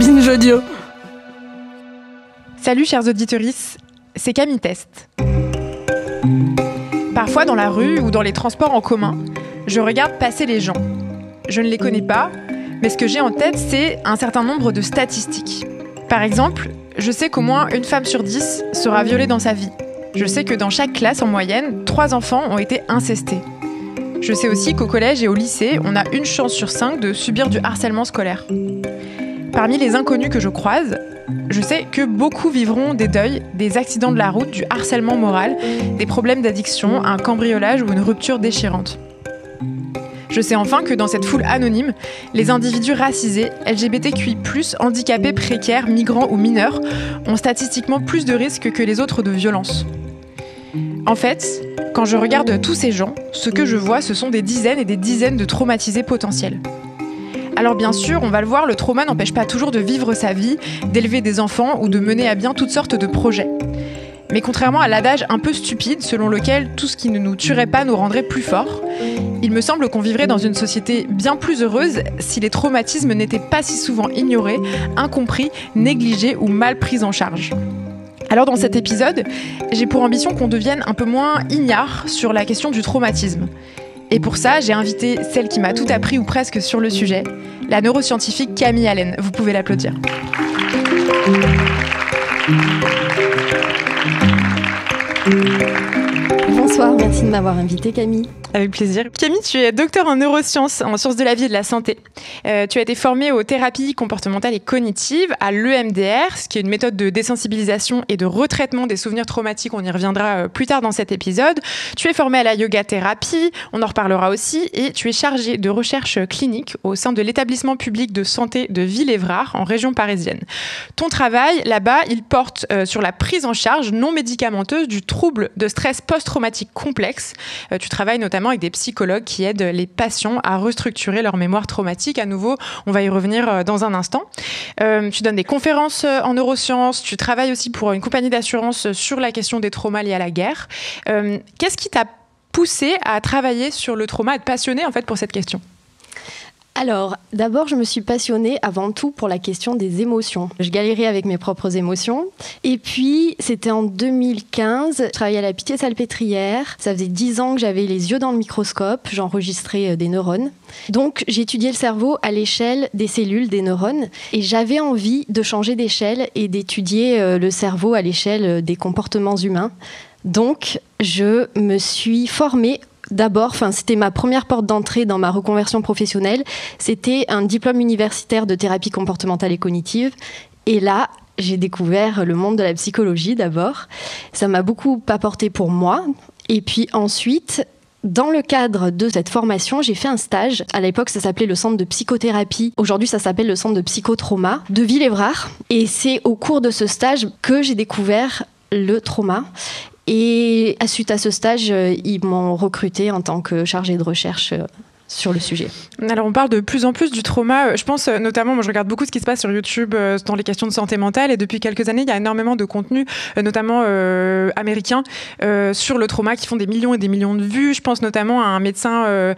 Binge Audio. Salut chers auditrices, c'est Camille Test. Parfois dans la rue ou dans les transports en commun, je regarde passer les gens. Je ne les connais pas, mais ce que j'ai en tête, c'est un certain nombre de statistiques. Par exemple, je sais qu'au moins une femme sur 10 sera violée dans sa vie. Je sais que dans chaque classe, en moyenne, 3 enfants ont été incestés. Je sais aussi qu'au collège et au lycée, on a une chance sur 5 de subir du harcèlement scolaire. Parmi les inconnus que je croise, je sais que beaucoup vivront des deuils, des accidents de la route, du harcèlement moral, des problèmes d'addiction, un cambriolage ou une rupture déchirante. Je sais enfin que dans cette foule anonyme, les individus racisés, LGBTQI+, handicapés, précaires, migrants ou mineurs ont statistiquement plus de risques que les autres de violence. En fait, quand je regarde tous ces gens, ce que je vois, ce sont des dizaines et des dizaines de traumatisés potentiels. Alors bien sûr, on va le voir, le trauma n'empêche pas toujours de vivre sa vie, d'élever des enfants ou de mener à bien toutes sortes de projets. Mais contrairement à l'adage un peu stupide selon lequel tout ce qui ne nous tuerait pas nous rendrait plus forts, il me semble qu'on vivrait dans une société bien plus heureuse si les traumatismes n'étaient pas si souvent ignorés, incompris, négligés ou mal pris en charge. Alors dans cet épisode, j'ai pour ambition qu'on devienne un peu moins ignare sur la question du traumatisme. Et pour ça, j'ai invité celle qui m'a tout appris ou presque sur le sujet, la neuroscientifique Camille Allen. Vous pouvez l'applaudir. Bonsoir, merci de m'avoir invitée Camille. Avec plaisir. Camille, tu es docteur en neurosciences, en sciences de la vie et de la santé. Tu as été formée aux thérapies comportementales et cognitives, à l'EMDR, ce qui est une méthode de désensibilisation et de retraitement des souvenirs traumatiques. On y reviendra plus tard dans cet épisode. Tu es formée à la yoga thérapie, on en reparlera aussi, et tu es chargée de recherche clinique au sein de l'établissement public de santé de Ville-Évrard, en région parisienne. Ton travail, là-bas, il porte sur la prise en charge non médicamenteuse du trouble de stress post-traumatique complexe. Tu travailles notamment avec des psychologues qui aident les patients à restructurer leur mémoire traumatique. À nouveau, on va y revenir dans un instant. Tu donnes des conférences en neurosciences, tu travailles aussi pour une compagnie d'assurance sur la question des traumas liés à la guerre. Qu'est-ce qui t'a poussé à travailler sur le trauma, à être passionnée en fait pour cette question ? Alors, d'abord, je me suis passionnée avant tout pour la question des émotions. Je galérais avec mes propres émotions. Et puis, c'était en 2015, je travaillais à la Pitié-Salpêtrière. Ça faisait 10 ans que j'avais les yeux dans le microscope. J'enregistrais des neurones. Donc, j'étudiais le cerveau à l'échelle des cellules, des neurones. Et j'avais envie de changer d'échelle et d'étudier le cerveau à l'échelle des comportements humains. Donc, je me suis formée. D'abord, c'était ma première porte d'entrée dans ma reconversion professionnelle. C'était un diplôme universitaire de thérapie comportementale et cognitive. Et là, j'ai découvert le monde de la psychologie d'abord. Ça m'a beaucoup apporté pour moi. Et puis ensuite, dans le cadre de cette formation, j'ai fait un stage. À l'époque, ça s'appelait le centre de psychothérapie. Aujourd'hui, ça s'appelle le centre de psychotrauma de Ville-Évrard. Et c'est au cours de ce stage que j'ai découvert le trauma. Et suite à ce stage, ils m'ont recrutée en tant que chargée de recherche sur le sujet. Alors on parle de plus en plus du trauma. Je pense notamment, moi je regarde beaucoup ce qui se passe sur YouTube dans les questions de santé mentale, et depuis quelques années, il y a énormément de contenus, notamment américains, sur le trauma qui font des millions et des millions de vues. Je pense notamment à un médecin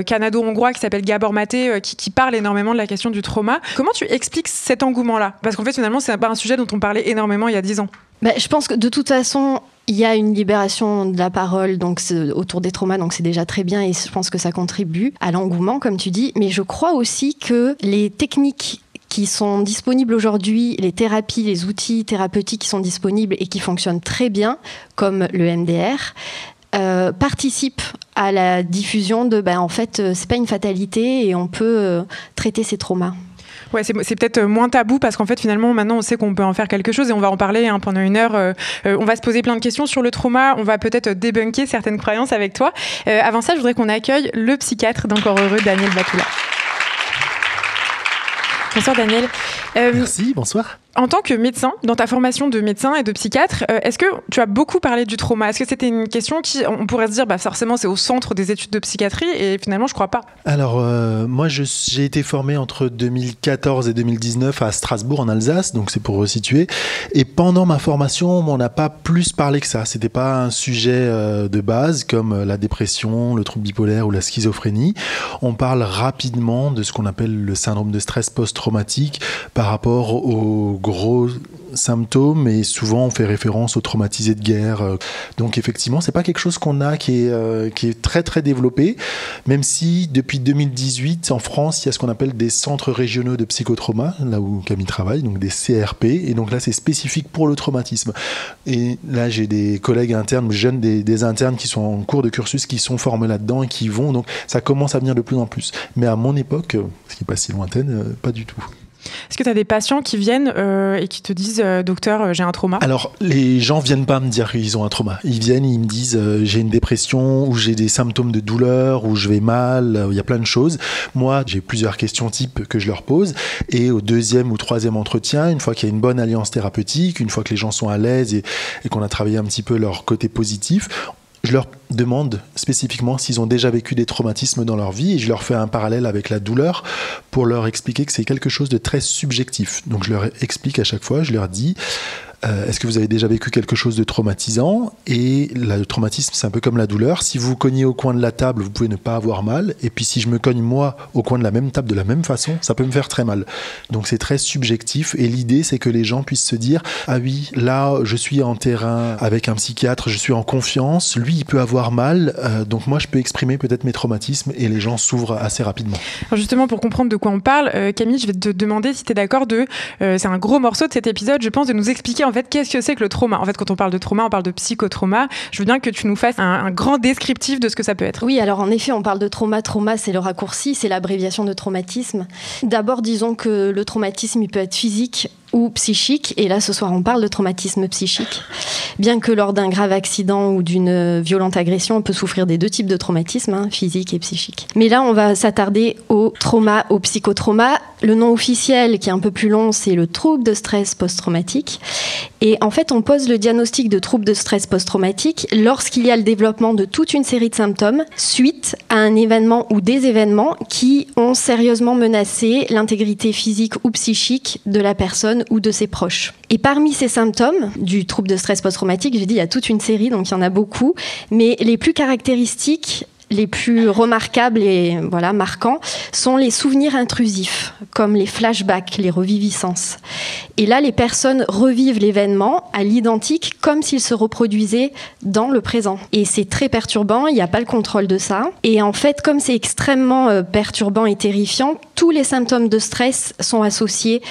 canado-hongrois qui s'appelle Gabor Maté, qui parle énormément de la question du trauma. Comment tu expliques cet engouement-là ? Parce qu'en fait, finalement, c'est pas un sujet dont on parlait énormément il y a 10 ans. Je pense que de toute façon, il y a une libération de la parole donc autour des traumas, donc c'est déjà très bien et je pense que ça contribue à l'engouement, comme tu dis. Mais je crois aussi que les techniques qui sont disponibles aujourd'hui, les thérapies, les outils thérapeutiques qui sont disponibles et qui fonctionnent très bien, comme le MDR, participent à la diffusion de en fait, c'est pas une fatalité et on peut traiter ces traumas. Ouais, c'est peut-être moins tabou parce qu'en fait, finalement, maintenant, on sait qu'on peut en faire quelque chose et on va en parler pendant une heure. On va se poser plein de questions sur le trauma. On va peut-être débunker certaines croyances avec toi. Avant ça, je voudrais qu'on accueille le psychiatre d'Encore Heureux, Daniel Batoula. Bonsoir, Daniel. Merci, bonsoir. En tant que médecin, dans ta formation de médecin et de psychiatre, est-ce que tu as beaucoup parlé du trauma ? Est-ce que c'était une question qui, on pourrait se dire, forcément c'est au centre des études de psychiatrie, et finalement je crois pas. Alors moi j'ai été formé entre 2014 et 2019 à Strasbourg en Alsace, donc c'est pour resituer, et pendant ma formation on n'a pas plus parlé que ça. C'était pas un sujet de base comme la dépression, le trouble bipolaire ou la schizophrénie. On parle rapidement de ce qu'on appelle le syndrome de stress post-traumatique par rapport aux gros symptômes, et souvent on fait référence aux traumatisés de guerre. Donc effectivement, c'est pas quelque chose qu'on a qui est très très développé, même si depuis 2018 en France, il y a ce qu'on appelle des centres régionaux de psychotrauma, là où Camille travaille, donc des CRP, et donc là c'est spécifique pour le traumatisme. Et là j'ai des collègues internes, jeunes, des internes qui sont en cours de cursus, qui sont formés là-dedans et qui vont, donc ça commence à venir de plus en plus. Mais à mon époque, ce qui n'est pas si lointaine, pas du tout. Est-ce que tu as des patients qui viennent et qui te disent docteur, j'ai un trauma ? Alors, les gens viennent pas me dire qu'ils ont un trauma. Ils viennent, ils me disent j'ai une dépression, ou j'ai des symptômes de douleur, ou je vais mal, il y a plein de choses. Moi, j'ai plusieurs questions types que je leur pose, et au deuxième ou troisième entretien, une fois qu'il y a une bonne alliance thérapeutique, une fois que les gens sont à l'aise et qu'on a travaillé un petit peu leur côté positif, je leur demande spécifiquement s'ils ont déjà vécu des traumatismes dans leur vie, et je leur fais un parallèle avec la douleur pour leur expliquer que c'est quelque chose de très subjectif. Donc je leur explique à chaque fois, je leur dis est-ce que vous avez déjà vécu quelque chose de traumatisant ? Et le traumatisme, c'est un peu comme la douleur. Si vous vous cognez au coin de la table, vous pouvez ne pas avoir mal. Et puis si je me cogne moi au coin de la même table de la même façon, ça peut me faire très mal. Donc c'est très subjectif. Et l'idée, c'est que les gens puissent se dire ah oui, là, je suis en terrain avec un psychiatre, je suis en confiance. Lui, il peut avoir mal. Donc moi, je peux exprimer peut-être mes traumatismes, et les gens s'ouvrent assez rapidement. Alors justement, pour comprendre de quoi on parle, Camille, je vais te demander si tu es d'accord c'est un gros morceau de cet épisode, je pense, de nous expliquer en fait qu'est-ce que c'est que le trauma. En fait, quand on parle de trauma, on parle de psychotrauma. Je veux bien que tu nous fasses un grand descriptif de ce que ça peut être. Oui, alors en effet, on parle de trauma. Trauma, c'est le raccourci, c'est l'abréviation de traumatisme. D'abord, disons que le traumatisme, il peut être physique ou psychique, et là ce soir on parle de traumatisme psychique. Bien que lors d'un grave accident ou d'une violente agression, on peut souffrir des deux types de traumatisme, physique et psychique. Mais là on va s'attarder au trauma, au psychotrauma. Le nom officiel, qui est un peu plus long, c'est le trouble de stress post-traumatique. Et en fait on pose le diagnostic de trouble de stress post-traumatique lorsqu'il y a le développement de toute une série de symptômes suite à un événement ou des événements qui ont sérieusement menacé l'intégrité physique ou psychique de la personne ou de ses proches. Et parmi ces symptômes du trouble de stress post-traumatique, j'ai dit il y a toute une série, donc il y en a beaucoup, mais les plus caractéristiques, les plus remarquables et marquants sont les souvenirs intrusifs, comme les flashbacks, les reviviscences. Et là, les personnes revivent l'événement à l'identique, comme s'il se reproduisait dans le présent. Et c'est très perturbant, il n'y a pas le contrôle de ça. Et en fait, comme c'est extrêmement perturbant et terrifiant, tous les symptômes de stress sont associés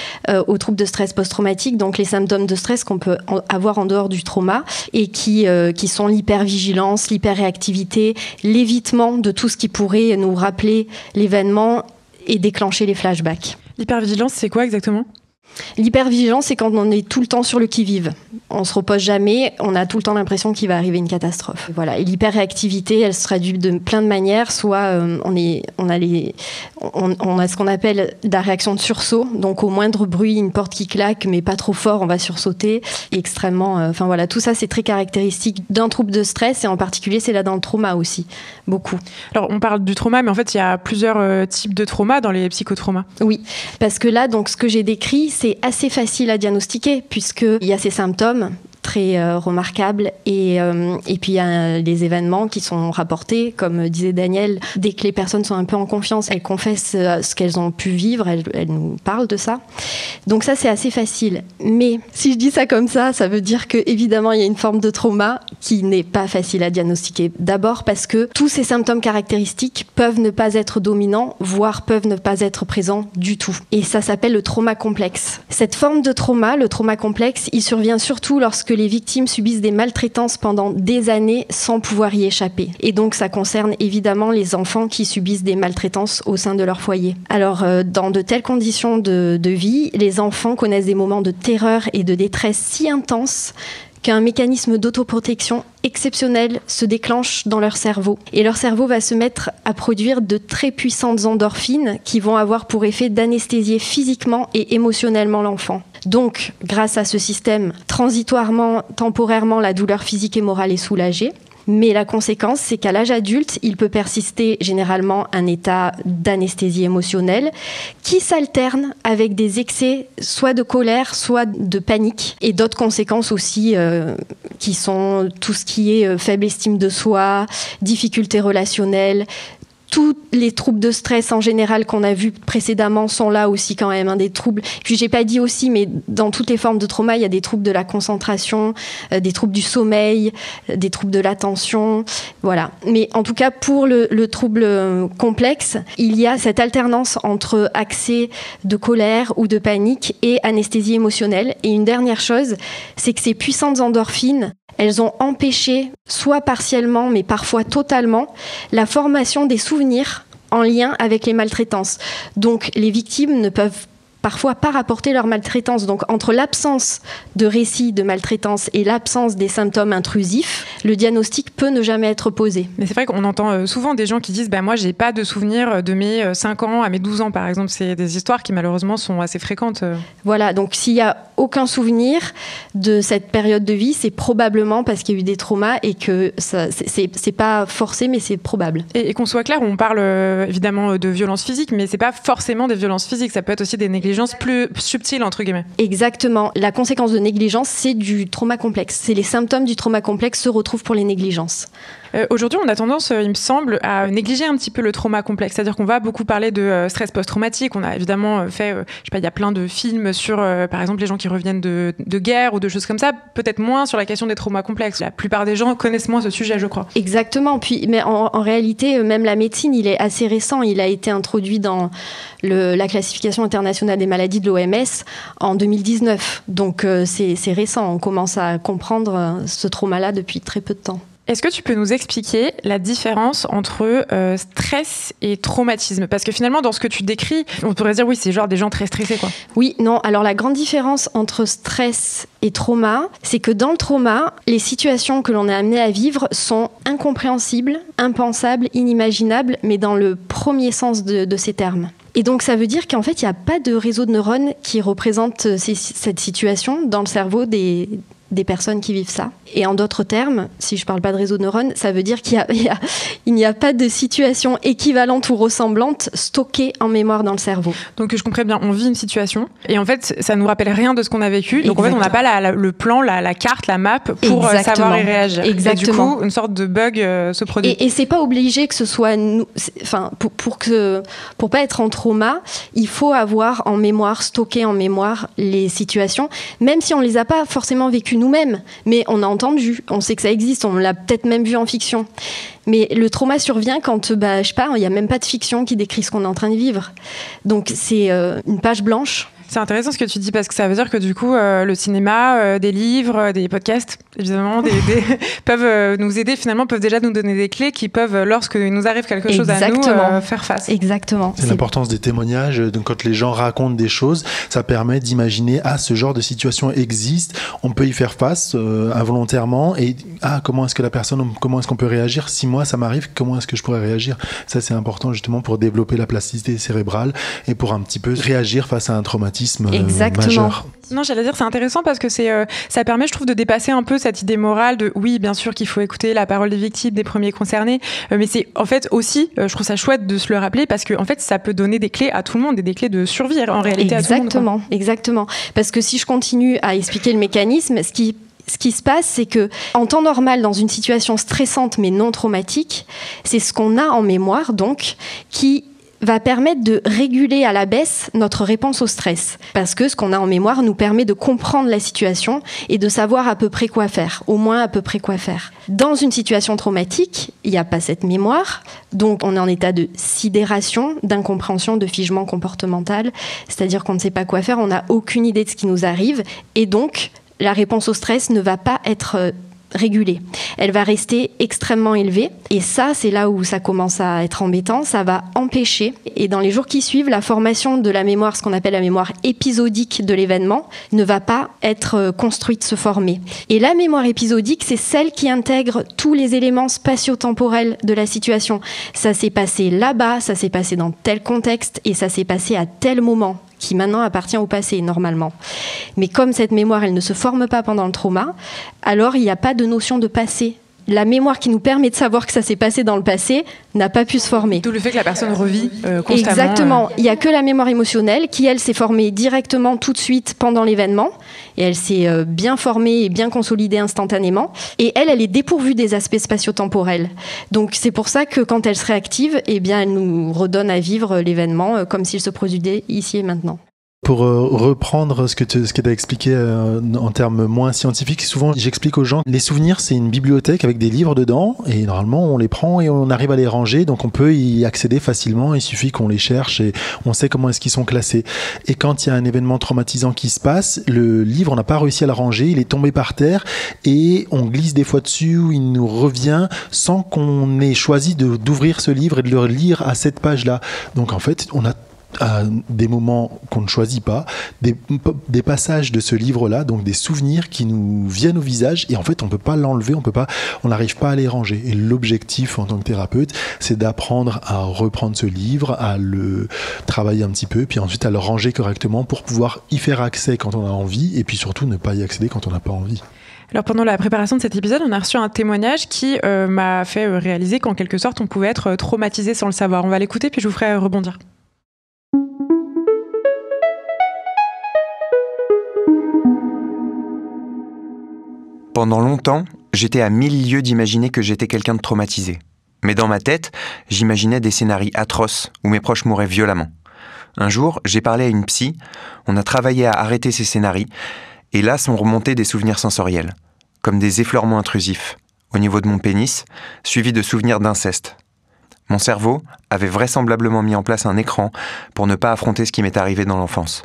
au trouble de stress post-traumatique, donc les symptômes de stress qu'on peut avoir en dehors du trauma, et qui sont l'hypervigilance, l'hyperréactivité, l'évitement de tout ce qui pourrait nous rappeler l'événement et déclencher les flashbacks. L'hypervigilance, c'est quoi exactement ? L'hypervigilance, c'est quand on est tout le temps sur le qui-vive. On se repose jamais, on a tout le temps l'impression qu'il va arriver une catastrophe. Voilà. Et l'hyperréactivité, elle se traduit de plein de manières. Soit on a ce qu'on appelle la réaction de sursaut. Donc au moindre bruit, une porte qui claque, mais pas trop fort, on va sursauter. Extrêmement. Tout ça, c'est très caractéristique d'un trouble de stress, et en particulier, c'est là dans le trauma aussi, beaucoup. Alors on parle du trauma, mais en fait, il y a plusieurs types de traumas dans les psychotraumas. Oui, parce que là, donc ce que j'ai décrit, c'est assez facile à diagnostiquer, puisqu'il y a ces symptômes très remarquables, et puis il y a des événements qui sont rapportés, comme disait Daniel, dès que les personnes sont un peu en confiance, elles confessent ce qu'elles ont pu vivre, elles nous parlent de ça. Donc ça, c'est assez facile. Mais si je dis ça comme ça veut dire qu'évidemment, il y a une forme de trauma qui n'est pas facile à diagnostiquer. D'abord parce que tous ces symptômes caractéristiques peuvent ne pas être dominants, voire peuvent ne pas être présents du tout. Et ça s'appelle le trauma complexe. Cette forme de trauma, le trauma complexe, il survient surtout lorsque les victimes subissent des maltraitances pendant des années sans pouvoir y échapper. Et donc ça concerne évidemment les enfants qui subissent des maltraitances au sein de leur foyer. Alors dans de telles conditions de vie, les enfants connaissent des moments de terreur et de détresse si intenses qu'un mécanisme d'autoprotection exceptionnel se déclenche dans leur cerveau. Et leur cerveau va se mettre à produire de très puissantes endorphines qui vont avoir pour effet d'anesthésier physiquement et émotionnellement l'enfant. Donc, grâce à ce système, transitoirement, temporairement, la douleur physique et morale est soulagée. Mais la conséquence, c'est qu'à l'âge adulte, il peut persister généralement un état d'anesthésie émotionnelle qui s'alterne avec des excès soit de colère, soit de panique et d'autres conséquences aussi qui sont tout ce qui est faible estime de soi, difficultés relationnelles. Tous les troubles de stress en général qu'on a vus précédemment sont là aussi quand même, des troubles. Puis j'ai pas dit aussi, mais dans toutes les formes de trauma, il y a des troubles de la concentration, des troubles du sommeil, des troubles de l'attention, voilà. Mais en tout cas, pour le trouble complexe, il y a cette alternance entre accès de colère ou de panique et anesthésie émotionnelle. Et une dernière chose, c'est que ces puissantes endorphines, elles ont empêché, soit partiellement, mais parfois totalement, la formation des souvenirs en lien avec les maltraitances. Donc, les victimes ne peuvent parfois pas rapporter leur maltraitance. Donc, entre l'absence de récit de maltraitance et l'absence des symptômes intrusifs, le diagnostic peut ne jamais être posé. Mais c'est vrai qu'on entend souvent des gens qui disent moi, j'ai pas de souvenir de mes 5 ans à mes 12 ans, par exemple. C'est des histoires qui, malheureusement, sont assez fréquentes. Voilà, donc s'il y a aucun souvenir de cette période de vie, c'est probablement parce qu'il y a eu des traumas et que c'est pas forcé, mais c'est probable. Et qu'on soit clair, on parle évidemment de violences physiques, mais c'est pas forcément des violences physiques, ça peut être aussi des négligences plus subtiles, entre guillemets. Exactement. La conséquence de négligence, c'est du trauma complexe. C'est les symptômes du trauma complexe se retrouvent pour les négligences. Aujourd'hui, on a tendance, il me semble, à négliger un petit peu le trauma complexe. C'est-à-dire qu'on va beaucoup parler de stress post-traumatique. On a évidemment fait, je sais pas, il y a plein de films sur, par exemple, les gens qui reviennent de guerre ou de choses comme ça. Peut-être moins sur la question des traumas complexes. La plupart des gens connaissent moins ce sujet, je crois. Exactement. Puis, mais en réalité, même la médecine, il est assez récent. Il a été introduit dans la classification internationale des maladies de l'OMS en 2019. Donc, c'est récent. On commence à comprendre ce trauma-là depuis très peu de temps. Est-ce que tu peux nous expliquer la différence entre stress et traumatisme ? Parce que finalement, dans ce que tu décris, on pourrait dire oui, c'est genre des gens très stressés, quoi. Oui, non. Alors la grande différence entre stress et trauma, c'est que dans le trauma, les situations que l'on est amené à vivre sont incompréhensibles, impensables, inimaginables, mais dans le premier sens de ces termes. Et donc ça veut dire qu'en fait, il n'y a pas de réseau de neurones qui représente cette situation dans le cerveau des personnes qui vivent ça. Et en d'autres termes, si je ne parle pas de réseau de neurones, ça veut dire qu'il n'y a pas de situation équivalente ou ressemblante stockée en mémoire dans le cerveau. Donc je comprends bien, on vit une situation et en fait, ça ne nous rappelle rien de ce qu'on a vécu. Donc en fait, on n'a pas le plan, la carte, la map pour savoir y réagir. Exactement. Et du coup, une sorte de bug se produit. Et c'est pas obligé que ce soit nous. Enfin, pour pas être en trauma, il faut avoir en mémoire, stocké en mémoire les situations, même si on les a pas forcément vécues nous-mêmes, mais on a entendu, on sait que ça existe, on l'a peut-être même vu en fiction. Mais le trauma survient quand, je sais pas, il n'y a même pas de fiction qui décrit ce qu'on est en train de vivre. Donc c'est une page blanche. C'est intéressant ce que tu dis parce que ça veut dire que du coup, le cinéma, des livres, des podcasts, évidemment, peuvent nous aider, finalement, peuvent déjà nous donner des clés qui peuvent, lorsque nous arrive quelque chose à nous, faire face. Exactement. C'est l'importance des témoignages. Donc, quand les gens racontent des choses, ça permet d'imaginer, ce genre de situation existe, on peut y faire face involontairement et comment est-ce qu'on peut réagir si moi ça m'arrive, comment est-ce que je pourrais réagir? Ça, c'est important justement pour développer la plasticité cérébrale et pour un petit peu réagir face à un traumatisme majeur. Non, j'allais dire, c'est intéressant parce que ça permet, je trouve, de dépasser un peu cette idée morale de oui, bien sûr qu'il faut écouter la parole des victimes, des premiers concernés, mais c'est en fait aussi, je trouve ça chouette de se le rappeler parce que en fait, ça peut donner des clés à tout le monde et des clés de survie en réalité à tout le monde. Exactement. Parce que si je continue à expliquer le mécanisme, ce qui se passe, c'est que en temps normal, dans une situation stressante mais non traumatique, c'est ce qu'on a en mémoire donc qui va permettre de réguler à la baisse notre réponse au stress. Parce que ce qu'on a en mémoire nous permet de comprendre la situation et de savoir à peu près quoi faire, au moins à peu près quoi faire. Dans une situation traumatique, il n'y a pas cette mémoire, donc on est en état de sidération, d'incompréhension, de figement comportemental, c'est-à-dire qu'on ne sait pas quoi faire, on n'a aucune idée de ce qui nous arrive, et donc la réponse au stress ne va pas être régulée. Elle va rester extrêmement élevée. Et ça, c'est là où ça commence à être embêtant. Ça va empêcher, et dans les jours qui suivent, la formation de la mémoire, ce qu'on appelle la mémoire épisodique de l'événement, ne va pas être construite, se former. Et la mémoire épisodique, c'est celle qui intègre tous les éléments spatio-temporels de la situation. Ça s'est passé là-bas, ça s'est passé dans tel contexte, et ça s'est passé à tel moment, qui maintenant appartient au passé, normalement. Mais comme cette mémoire, elle ne se forme pas pendant le trauma, alors il n'y a pas de notion de passé. La mémoire qui nous permet de savoir que ça s'est passé dans le passé n'a pas pu se former. D'où le fait que la personne revit constamment. Exactement. Il n'y a que la mémoire émotionnelle qui, elle, s'est formée directement tout de suite pendant l'événement. Et elle s'est bien formée et bien consolidée instantanément. Et elle est dépourvue des aspects spatio-temporels. Donc c'est pour ça que quand elle se réactive, eh bien, elle nous redonne à vivre l'événement comme s'il se produisait ici et maintenant. Pour reprendre ce que tu as expliqué en termes moins scientifiques, souvent j'explique aux gens, les souvenirs c'est une bibliothèque avec des livres dedans et normalement on les prend et on arrive à les ranger, donc on peut y accéder facilement, il suffit qu'on les cherche et on sait comment est-ce qu'ils sont classés. Et quand il y a un événement traumatisant qui se passe, le livre on n'a pas réussi à le ranger, il est tombé par terre et on glisse des fois dessus ou il nous revient sans qu'on ait choisi d'ouvrir ce livre et de le lire à cette page-là. Donc en fait on a à des moments qu'on ne choisit pas, des passages de ce livre-là, donc des souvenirs qui nous viennent au visage et en fait on peut pas l'enlever, on n'arrive pas à les ranger. Et l'objectif en tant que thérapeute, c'est d'apprendre à reprendre ce livre, à le travailler un petit peu, puis ensuite à le ranger correctement pour pouvoir y faire accès quand on a envie et puis surtout ne pas y accéder quand on n'a pas envie. Alors pendant la préparation de cet épisode, on a reçu un témoignage qui m'a fait réaliser qu'en quelque sorte on pouvait être traumatisé sans le savoir. On va l'écouter puis je vous ferai rebondir. Pendant longtemps, j'étais à 1000 lieues d'imaginer que j'étais quelqu'un de traumatisé. Mais dans ma tête, j'imaginais des scénarios atroces où mes proches mouraient violemment. Un jour, j'ai parlé à une psy, on a travaillé à arrêter ces scénarios, et là sont remontés des souvenirs sensoriels, comme des effleurements intrusifs, au niveau de mon pénis, suivis de souvenirs d'inceste. Mon cerveau avait vraisemblablement mis en place un écran pour ne pas affronter ce qui m'est arrivé dans l'enfance.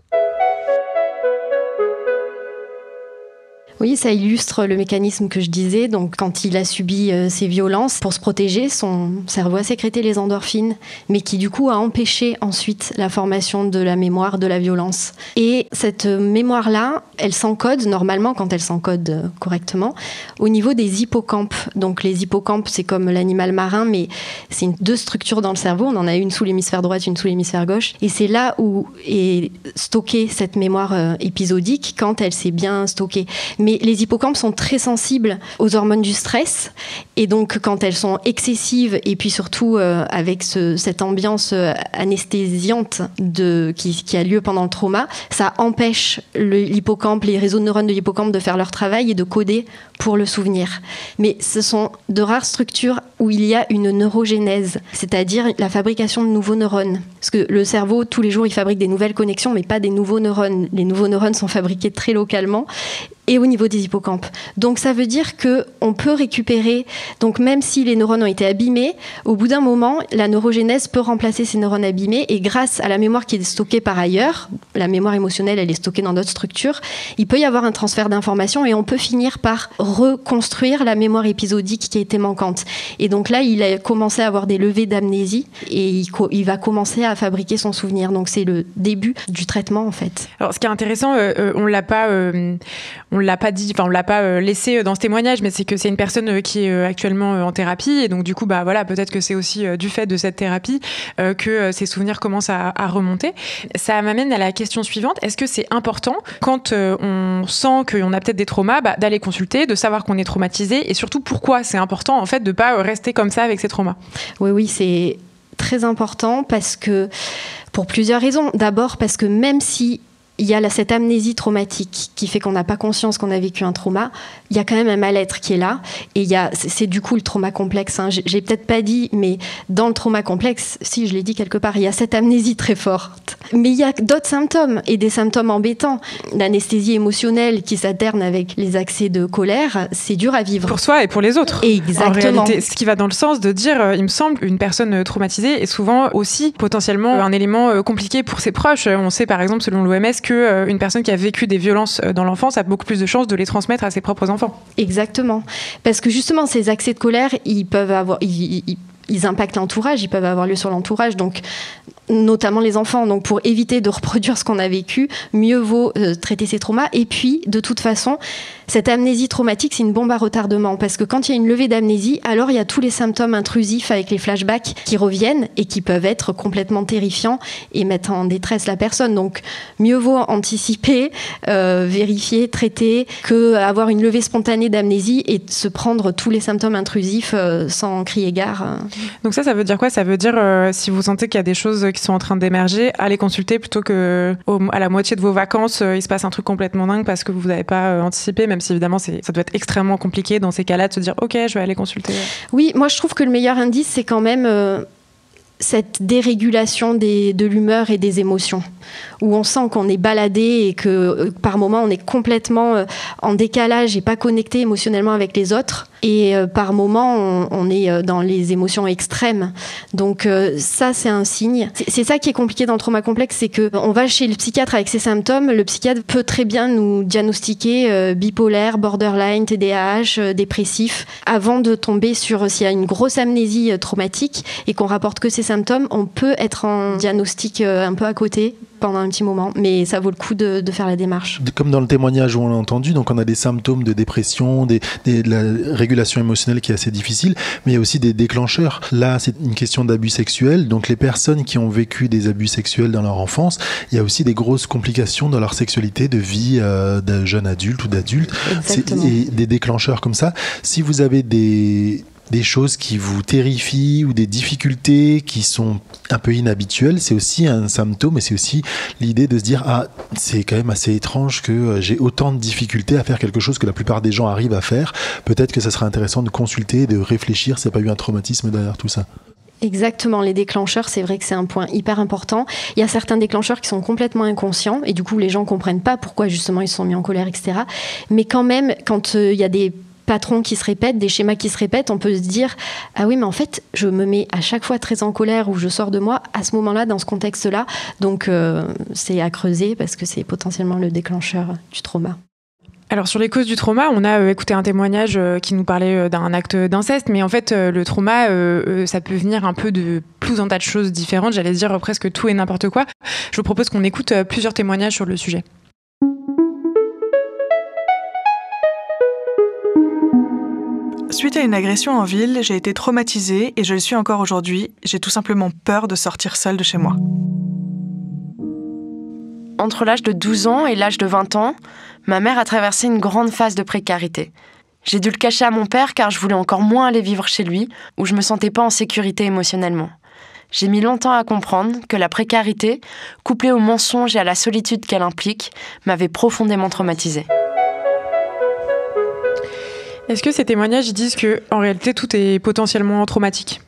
Oui, ça illustre le mécanisme que je disais. Donc, quand il a subi ces violences, pour se protéger, son cerveau a sécrété les endorphines, mais qui du coup a empêché ensuite la formation de la mémoire de la violence. Et cette mémoire-là, elle s'encode normalement, quand elle s'encode correctement, au niveau des hippocampes. Donc, les hippocampes, c'est comme l'animal marin, mais c'est deux structures dans le cerveau. On en a une sous l'hémisphère droit, une sous l'hémisphère gauche. Et c'est là où est stockée cette mémoire épisodique quand elle s'est bien stockée. Mais les hippocampes sont très sensibles aux hormones du stress et donc quand elles sont excessives et puis surtout avec cette ambiance anesthésiante qui a lieu pendant le trauma, ça empêche l'hippocampe, les réseaux de neurones de l'hippocampe de faire leur travail et de coder pour le souvenir. Mais ce sont de rares structures où il y a une neurogénèse, c'est-à-dire la fabrication de nouveaux neurones. Parce que le cerveau, tous les jours, il fabrique des nouvelles connexions, mais pas des nouveaux neurones. Les nouveaux neurones sont fabriqués très localement et au niveau des hippocampes. Donc ça veut dire qu'on peut récupérer, donc même si les neurones ont été abîmés, au bout d'un moment, la neurogénèse peut remplacer ces neurones abîmés et grâce à la mémoire qui est stockée par ailleurs, la mémoire émotionnelle, elle est stockée dans d'autres structures, il peut y avoir un transfert d'informations et on peut finir par reconstruire la mémoire épisodique qui a été manquante. Et donc là, il a commencé à avoir des levées d'amnésie et il va commencer à fabriquer son souvenir. Donc c'est le début du traitement en fait. Alors ce qui est intéressant, on l'a pas dit, enfin on l'a pas laissé dans ce témoignage, mais c'est que c'est une personne qui est actuellement en thérapie et donc du coup bah voilà, peut-être que c'est aussi du fait de cette thérapie que ses souvenirs commencent à remonter. Ça m'amène à la question suivante. Est-ce que c'est important quand on sent qu'on a peut-être des traumas, d'aller consulter, de savoir qu'on est traumatisé et surtout pourquoi c'est important en fait de pas rester comme ça avec ces traumas? Oui, c'est très important parce que pour plusieurs raisons. D'abord parce que même si il y a cette amnésie traumatique qui fait qu'on n'a pas conscience qu'on a vécu un trauma, il y a quand même un mal-être qui est là. Et c'est du coup le trauma complexe. Hein. J'ai peut-être pas dit, mais dans le trauma complexe, si je l'ai dit quelque part, il y a cette amnésie très forte. Mais il y a d'autres symptômes et des symptômes embêtants. L'anesthésie émotionnelle qui s'alterne avec les accès de colère, c'est dur à vivre. Pour soi et pour les autres. Exactement. En réalité, ce qui va dans le sens de dire, il me semble, une personne traumatisée est souvent aussi potentiellement un élément compliqué pour ses proches. On sait par exemple, selon l'OMS, qu'une personne qui a vécu des violences dans l'enfance a beaucoup plus de chances de les transmettre à ses propres enfants. Exactement. Parce que justement, ces accès de colère, ils peuvent avoir... Ils impactent l'entourage, ils peuvent avoir lieu sur l'entourage, donc notamment les enfants. Donc pour éviter de reproduire ce qu'on a vécu, mieux vaut traiter ces traumas. Et puis, de toute façon, cette amnésie traumatique, c'est une bombe à retardement. Parce que quand il y a une levée d'amnésie, alors il y a tous les symptômes intrusifs avec les flashbacks qui reviennent et qui peuvent être complètement terrifiants et mettre en détresse la personne. Donc mieux vaut anticiper, vérifier, traiter, qu'avoir une levée spontanée d'amnésie et se prendre tous les symptômes intrusifs sans crier gare. Donc ça veut dire quoi ? Ça veut dire, si vous sentez qu'il y a des choses qui sont en train d'émerger, allez consulter plutôt que à la moitié de vos vacances, il se passe un truc complètement dingue parce que vous n'avez pas anticipé, même si évidemment ça doit être extrêmement compliqué dans ces cas-là de se dire ok, je vais aller consulter. Oui, moi je trouve que le meilleur indice, c'est quand même cette dérégulation de l'humeur et des émotions, où on sent qu'on est baladé et que par moments on est complètement en décalage et pas connecté émotionnellement avec les autres, et par moments on est dans les émotions extrêmes. Donc ça c'est un signe. C'est ça qui est compliqué dans le trauma complexe, c'est qu'on va chez le psychiatre avec ces symptômes, le psychiatre peut très bien nous diagnostiquer bipolaire, borderline, TDAH, dépressif, avant de tomber sur s'il y a une grosse amnésie traumatique et qu'on rapporte que ces symptômes, on peut être en diagnostic un peu à côté pendant un petit moment, mais ça vaut le coup de faire la démarche. Comme dans le témoignage où on l'a entendu, donc on a des symptômes de dépression, de la régulation émotionnelle qui est assez difficile, mais il y a aussi des déclencheurs. Là, c'est une question d'abus sexuels, donc les personnes qui ont vécu des abus sexuels dans leur enfance, il y a aussi des grosses complications dans leur sexualité de vie de jeunes adultes ou d'adultes. Et des déclencheurs comme ça. Si vous avez des choses qui vous terrifient ou des difficultés qui sont un peu inhabituelles, c'est aussi un symptôme, et c'est aussi l'idée de se dire c'est quand même assez étrange que j'ai autant de difficultés à faire quelque chose que la plupart des gens arrivent à faire. Peut-être que ça serait intéressant de consulter, de réfléchir s'il n'y a pas eu un traumatisme derrière tout ça. Exactement, les déclencheurs, c'est vrai que c'est un point hyper important. Il y a certains déclencheurs qui sont complètement inconscients et du coup les gens comprennent pas pourquoi justement ils se sont mis en colère, etc. Mais quand même, quand il y a des patrons qui se répètent, des schémas qui se répètent, on peut se dire « Ah oui, mais en fait, je me mets à chaque fois très en colère ou je sors de moi à ce moment-là, dans ce contexte-là. » Donc, c'est à creuser parce que c'est potentiellement le déclencheur du trauma. Alors sur les causes du trauma, on a écouté un témoignage qui nous parlait d'un acte d'inceste, mais en fait le trauma, ça peut venir un peu de tout un tas de choses différentes, j'allais dire presque tout et n'importe quoi. Je vous propose qu'on écoute plusieurs témoignages sur le sujet. Suite à une agression en ville, j'ai été traumatisée et je le suis encore aujourd'hui. J'ai tout simplement peur de sortir seule de chez moi. Entre l'âge de 12 ans et l'âge de 20 ans, ma mère a traversé une grande phase de précarité. J'ai dû le cacher à mon père car je voulais encore moins aller vivre chez lui, où je me sentais pas en sécurité émotionnellement. J'ai mis longtemps à comprendre que la précarité, couplée au mensonge et à la solitude qu'elle implique, m'avait profondément traumatisée. Est-ce que ces témoignages disent qu'en réalité tout est potentiellement traumatique ?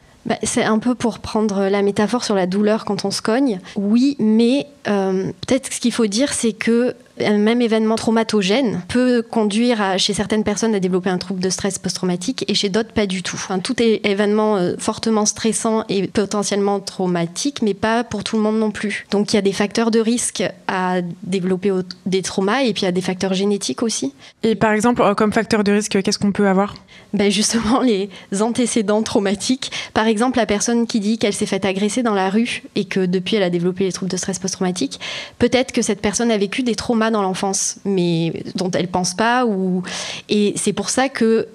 C'est un peu pour prendre la métaphore sur la douleur quand on se cogne. Oui, mais peut-être ce qu'il faut dire, c'est que un même événement traumatogène peut conduire chez certaines personnes à développer un trouble de stress post-traumatique et chez d'autres pas du tout. Enfin, tout est événement fortement stressant et potentiellement traumatique, mais pas pour tout le monde non plus. Donc il y a des facteurs de risque à développer des traumas et puis il y a des facteurs génétiques aussi. Et par exemple, comme facteur de risque, qu'est-ce qu'on peut avoir ? Justement, les antécédents traumatiques. Par exemple, la personne qui dit qu'elle s'est faite agresser dans la rue et que depuis elle a développé les troubles de stress post-traumatique, peut-être que cette personne a vécu des traumas dans l'enfance, mais dont elle pense pas. Et c'est pour ça que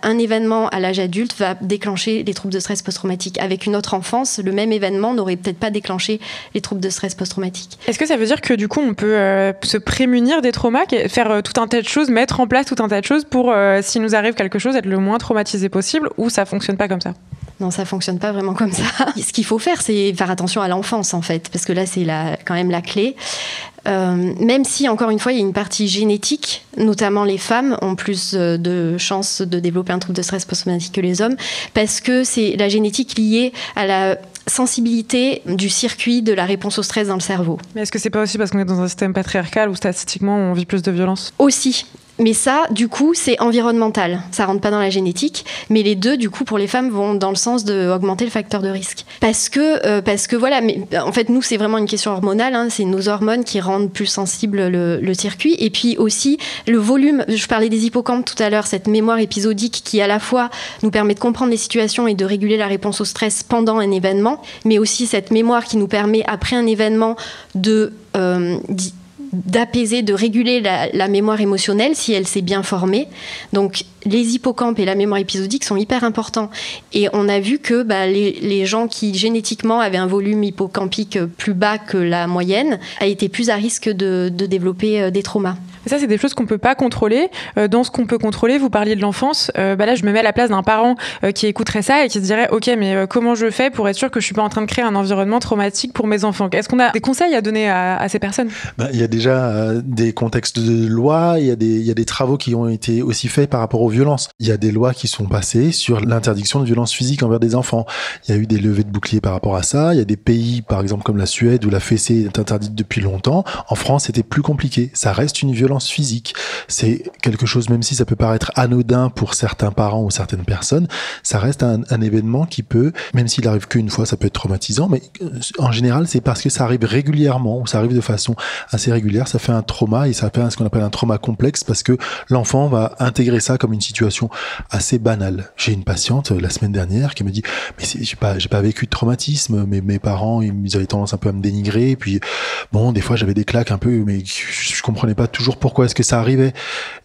un événement à l'âge adulte va déclencher les troubles de stress post-traumatique. Avec une autre enfance, le même événement n'aurait peut-être pas déclenché les troubles de stress post-traumatique. Est-ce que ça veut dire que du coup on peut se prémunir des traumas, faire tout un tas de choses, mettre en place tout un tas de choses pour, s'il nous arrive quelque chose, être le moins traumatisé possible, ou ça fonctionne pas comme ça ? Non, ça fonctionne pas vraiment comme ça. Ce qu'il faut faire, c'est faire attention à l'enfance, en fait, parce que là, c'est quand même la clé. Même si, encore une fois, il y a une partie génétique, notamment les femmes ont plus de chances de développer un trouble de stress post-traumatique que les hommes, parce que c'est la génétique liée à la sensibilité du circuit de la réponse au stress dans le cerveau. Mais est-ce que c'est pas aussi parce qu'on est dans un système patriarcal où statistiquement on vit plus de violence ? Aussi. Mais ça, du coup, c'est environnemental. Ça rentre pas dans la génétique. Mais les deux, du coup, pour les femmes, vont dans le sens d'augmenter le facteur de risque. Parce que voilà, mais en fait, nous, c'est vraiment une question hormonale. Hein. C'est nos hormones qui rendent plus sensible le circuit. Et puis aussi, le volume. Je parlais des hippocampes tout à l'heure, cette mémoire épisodique qui, à la fois, nous permet de comprendre les situations et de réguler la réponse au stress pendant un événement, mais aussi cette mémoire qui nous permet, après un événement, d'apaiser, de réguler la mémoire émotionnelle si elle s'est bien formée. Donc les hippocampes et la mémoire épisodique sont hyper importants. Et on a vu que les gens qui génétiquement avaient un volume hippocampique plus bas que la moyenne a été plus à risque de développer des traumas. Et ça, c'est des choses qu'on ne peut pas contrôler. Dans ce qu'on peut contrôler, vous parliez de l'enfance. Là, je me mets à la place d'un parent qui écouterait ça et qui se dirait « Ok, mais comment je fais pour être sûr que je ne suis pas en train de créer un environnement traumatique pour mes enfants ?» Est-ce qu'on a des conseils à donner à ces personnes ? Il y a déjà des contextes de loi, il y a des travaux qui ont été aussi faits par rapport aux violences. Il y a des lois qui sont passées sur l'interdiction de violences physiques envers des enfants. Il y a eu des levées de boucliers par rapport à ça. Il y a des pays, par exemple comme la Suède, où la fessée est interdite depuis longtemps. En France, c'était plus compliqué. Ça reste une violence physique. C'est quelque chose, même si ça peut paraître anodin pour certains parents ou certaines personnes, ça reste un événement qui peut, même s'il arrive qu'une fois, ça peut être traumatisant, mais en général, c'est parce que ça arrive régulièrement, ou ça arrive de façon assez régulière, ça fait un trauma, et ça fait ce qu'on appelle un trauma complexe, parce que l'enfant va intégrer ça comme une situation assez banale. J'ai une patiente la semaine dernière qui me dit « Mais j'ai pas vécu de traumatisme, mais mes parents, ils avaient tendance un peu à me dénigrer, et puis bon, des fois j'avais des claques un peu, mais je comprenais pas toujours pourquoi est-ce que ça arrivait.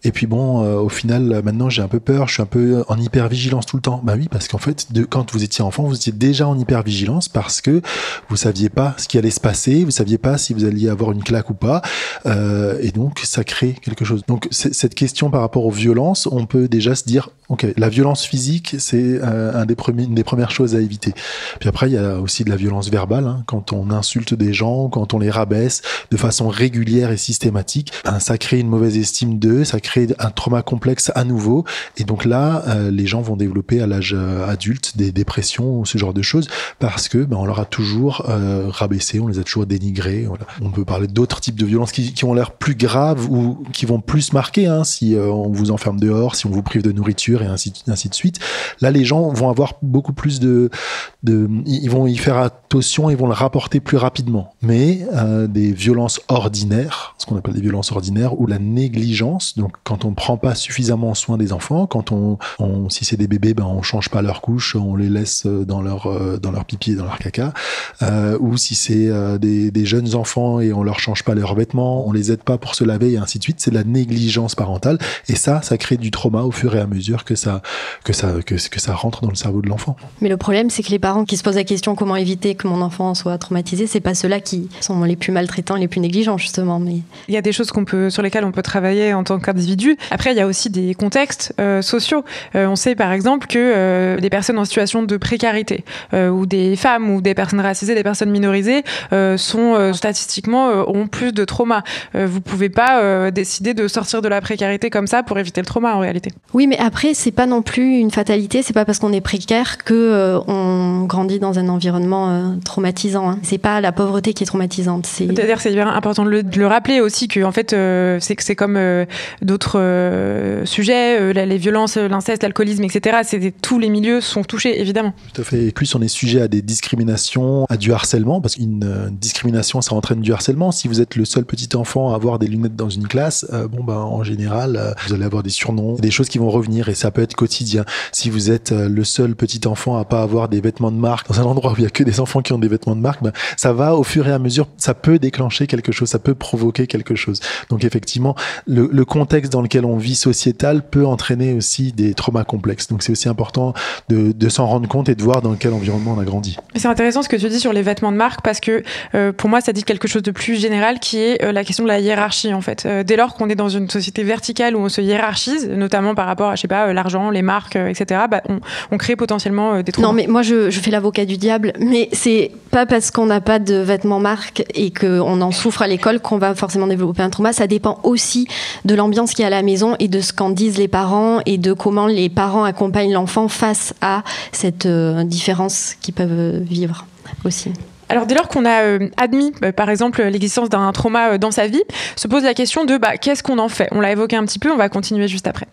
Et puis bon, au final, maintenant j'ai un peu peur, je suis un peu en hypervigilance tout le temps. » Bah oui, parce qu'en fait, quand vous étiez enfant, vous étiez déjà en hypervigilance parce que vous saviez pas ce qui allait se passer, vous saviez pas si vous alliez avoir une claque ou pas, et donc ça crée quelque chose. Donc cette question par rapport aux violences, on peut déjà se dire, ok, la violence physique, c'est une des premières choses à éviter. Puis après, il y a aussi de la violence verbale, hein, quand on insulte des gens, quand on les rabaisse de façon régulière et systématique, ça crée une mauvaise estime d'eux, ça crée un trauma complexe à nouveau, et donc là, les gens vont développer à l'âge adulte des dépressions, ce genre de choses, parce que on leur a toujours rabaissé, on les a toujours dénigrés. Voilà. On peut parler d'autres types de violences qui ont l'air plus graves ou qui vont plus marquer, hein, si on vous enferme dehors, si on vous prive de nourriture, et ainsi de suite. Là, les gens vont avoir beaucoup plus ils vont y faire attention, ils vont le rapporter plus rapidement. Mais des violences ordinaires, ce qu'on appelle des violences ordinaires, ou la négligence, donc quand on ne prend pas suffisamment soin des enfants, quand si c'est des bébés, on change pas leur couche, on les laisse dans leur pipi et dans leur caca, ou si c'est des jeunes enfants et on leur change pas leurs vêtements, on les aide pas pour se laver et ainsi de suite, c'est de la négligence parentale, et ça crée du trauma au fur et à mesure que ça rentre dans le cerveau de l'enfant. Mais le problème, c'est que les parents qui se posent la question comment éviter que mon enfant soit traumatisé, c'est pas ceux-là qui sont les plus maltraitants, les plus négligents, justement. Mais il y a des choses sur lesquelles on peut travailler en tant qu'individu. Après, il y a aussi des contextes sociaux. On sait par exemple que des personnes en situation de précarité, ou des femmes ou des personnes racisées, des personnes minorisées, statistiquement ont plus de trauma. Vous pouvez pas décider de sortir de la précarité comme ça pour éviter le trauma en réalité. Oui, mais après, c'est pas non plus une fatalité. C'est pas parce qu'on est précaire que on grandit dans un environnement traumatisant. Hein. C'est pas la pauvreté qui est traumatisante. C'est-à-dire, c'est hyper important de le rappeler aussi que en fait, c'est comme d'autres sujets, les violences, l'inceste, l'alcoolisme, etc. Tous les milieux sont touchés, évidemment. Tout à fait. Et plus on est sujet à des discriminations, à du harcèlement, parce qu'une discrimination, ça entraîne du harcèlement. Si vous êtes le seul petit enfant à avoir des lunettes dans une classe, en général, vous allez avoir des surnoms, des choses qui vont revenir, et ça peut être quotidien. Si vous êtes le seul petit enfant à pas avoir des vêtements de marque dans un endroit où il y a que des enfants qui ont des vêtements de marque, ça va au fur et à mesure, ça peut déclencher quelque chose, ça peut provoquer quelque chose. Donc effectivement, le contexte dans lequel on vit sociétal peut entraîner aussi des traumas complexes. Donc c'est aussi important de s'en rendre compte et de voir dans quel environnement on a grandi. C'est intéressant ce que tu dis sur les vêtements de marque, parce que pour moi ça dit quelque chose de plus général, qui est la question de la hiérarchie en fait. Dès lors qu'on est dans une société verticale où on se hiérarchise, notamment par rapport à l'argent, les marques, etc., on crée potentiellement des traumas. Non, mais moi je fais l'avocat du diable, mais c'est pas parce qu'on n'a pas de vêtements marque et qu'on en souffre à l'école qu'on va forcément développer un trauma. Ça dépend aussi de l'ambiance qu'il y a à la maison et de ce qu'en disent les parents et de comment les parents accompagnent l'enfant face à cette différence qu'ils peuvent vivre aussi. Alors dès lors qu'on a admis, par exemple, l'existence d'un trauma dans sa vie, se pose la question de qu'est-ce qu'on en fait ? On l'a évoqué un petit peu, on va continuer juste après.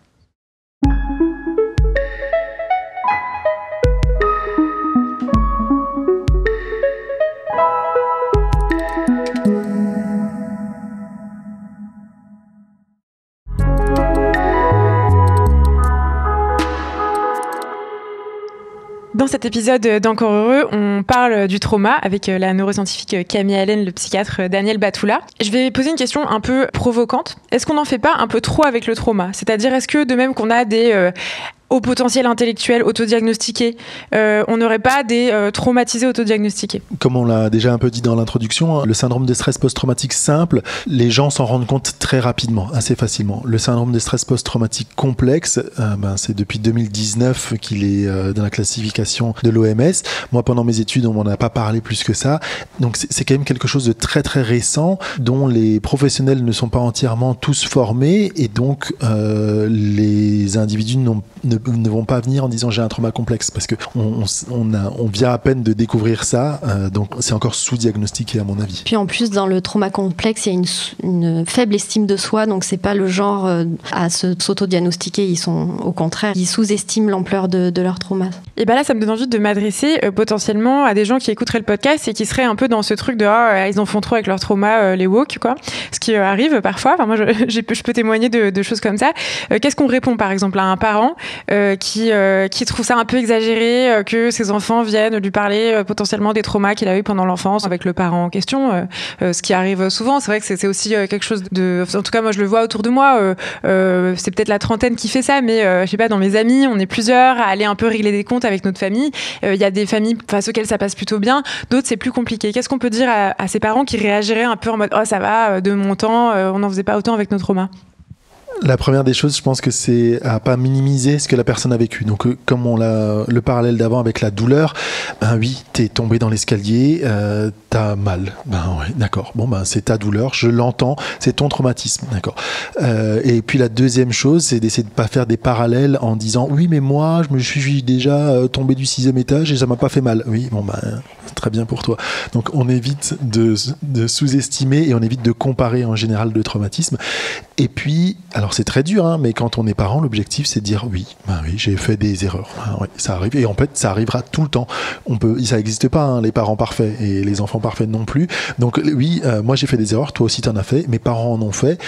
Dans cet épisode d'Encore Heureux, on parle du trauma avec la neuroscientifique Camille Allen, le psychiatre Daniel Batoula. Je vais poser une question un peu provocante. Est-ce qu'on n'en fait pas un peu trop avec le trauma ? C'est-à-dire, est-ce que de même qu'on a des au potentiel intellectuel autodiagnostiqué, on n'aurait pas des traumatisés autodiagnostiqués ? Comme on l'a déjà un peu dit dans l'introduction, le syndrome de stress post-traumatique simple, les gens s'en rendent compte très rapidement, assez facilement. Le syndrome de stress post-traumatique complexe, c'est depuis 2019 qu'il est dans la classification de l'OMS. Moi, pendant mes études, on m'en a pas parlé plus que ça. Donc c'est quand même quelque chose de très très récent, dont les professionnels ne sont pas entièrement tous formés, et donc les individus ne vont pas venir en disant j'ai un trauma complexe, parce que on vient à peine de découvrir ça, donc c'est encore sous-diagnostiqué à mon avis. Puis en plus, dans le trauma complexe, il y a une faible estime de soi, donc c'est pas le genre à s'auto-diagnostiquer, ils sont au contraire, ils sous-estiment l'ampleur de leur trauma. Et là, ça me donne envie de m'adresser potentiellement à des gens qui écouteraient le podcast et qui seraient un peu dans ce truc de ils en font trop avec leur trauma, les woke, quoi. Ce qui arrive parfois. Enfin, moi, je peux témoigner de choses comme ça. Qu'est-ce qu'on répond, par exemple, à un parent qui trouve ça un peu exagéré, que ses enfants viennent lui parler potentiellement des traumas qu'il a eu pendant l'enfance avec le parent en question, ce qui arrive souvent. C'est vrai que c'est aussi quelque chose de... En tout cas, moi, je le vois autour de moi. C'est peut-être la trentaine qui fait ça, mais je sais pas, dans mes amis, on est plusieurs à aller un peu régler des comptes avec notre famille. Il y a des familles face auxquelles ça passe plutôt bien, d'autres c'est plus compliqué. Qu'est-ce qu'on peut dire à ces parents qui réagiraient un peu en mode « Oh, ça va, de mon temps, on n'en faisait pas autant avec nos traumas ». La première des choses, je pense que c'est à pas minimiser ce que la personne a vécu. Donc, comme on l'a le parallèle d'avant avec la douleur, oui, t'es tombé dans l'escalier, t'as mal. Ouais, d'accord. C'est ta douleur, je l'entends, c'est ton traumatisme, d'accord. Et puis la deuxième chose, c'est d'essayer de pas faire des parallèles en disant oui, mais moi, je me suis déjà tombé du 6e étage et ça m'a pas fait mal. Oui, très bien pour toi. Donc, on évite de sous-estimer et on évite de comparer en général le traumatisme. Et puis, alors c'est très dur, mais quand on est parent, l'objectif c'est de dire oui, j'ai fait des erreurs. Oui, ça arrive, et en fait ça arrivera tout le temps. Ça n'existe pas, les parents parfaits et les enfants parfaits non plus. Donc oui, moi j'ai fait des erreurs, toi aussi t'en as fait, mes parents en ont fait.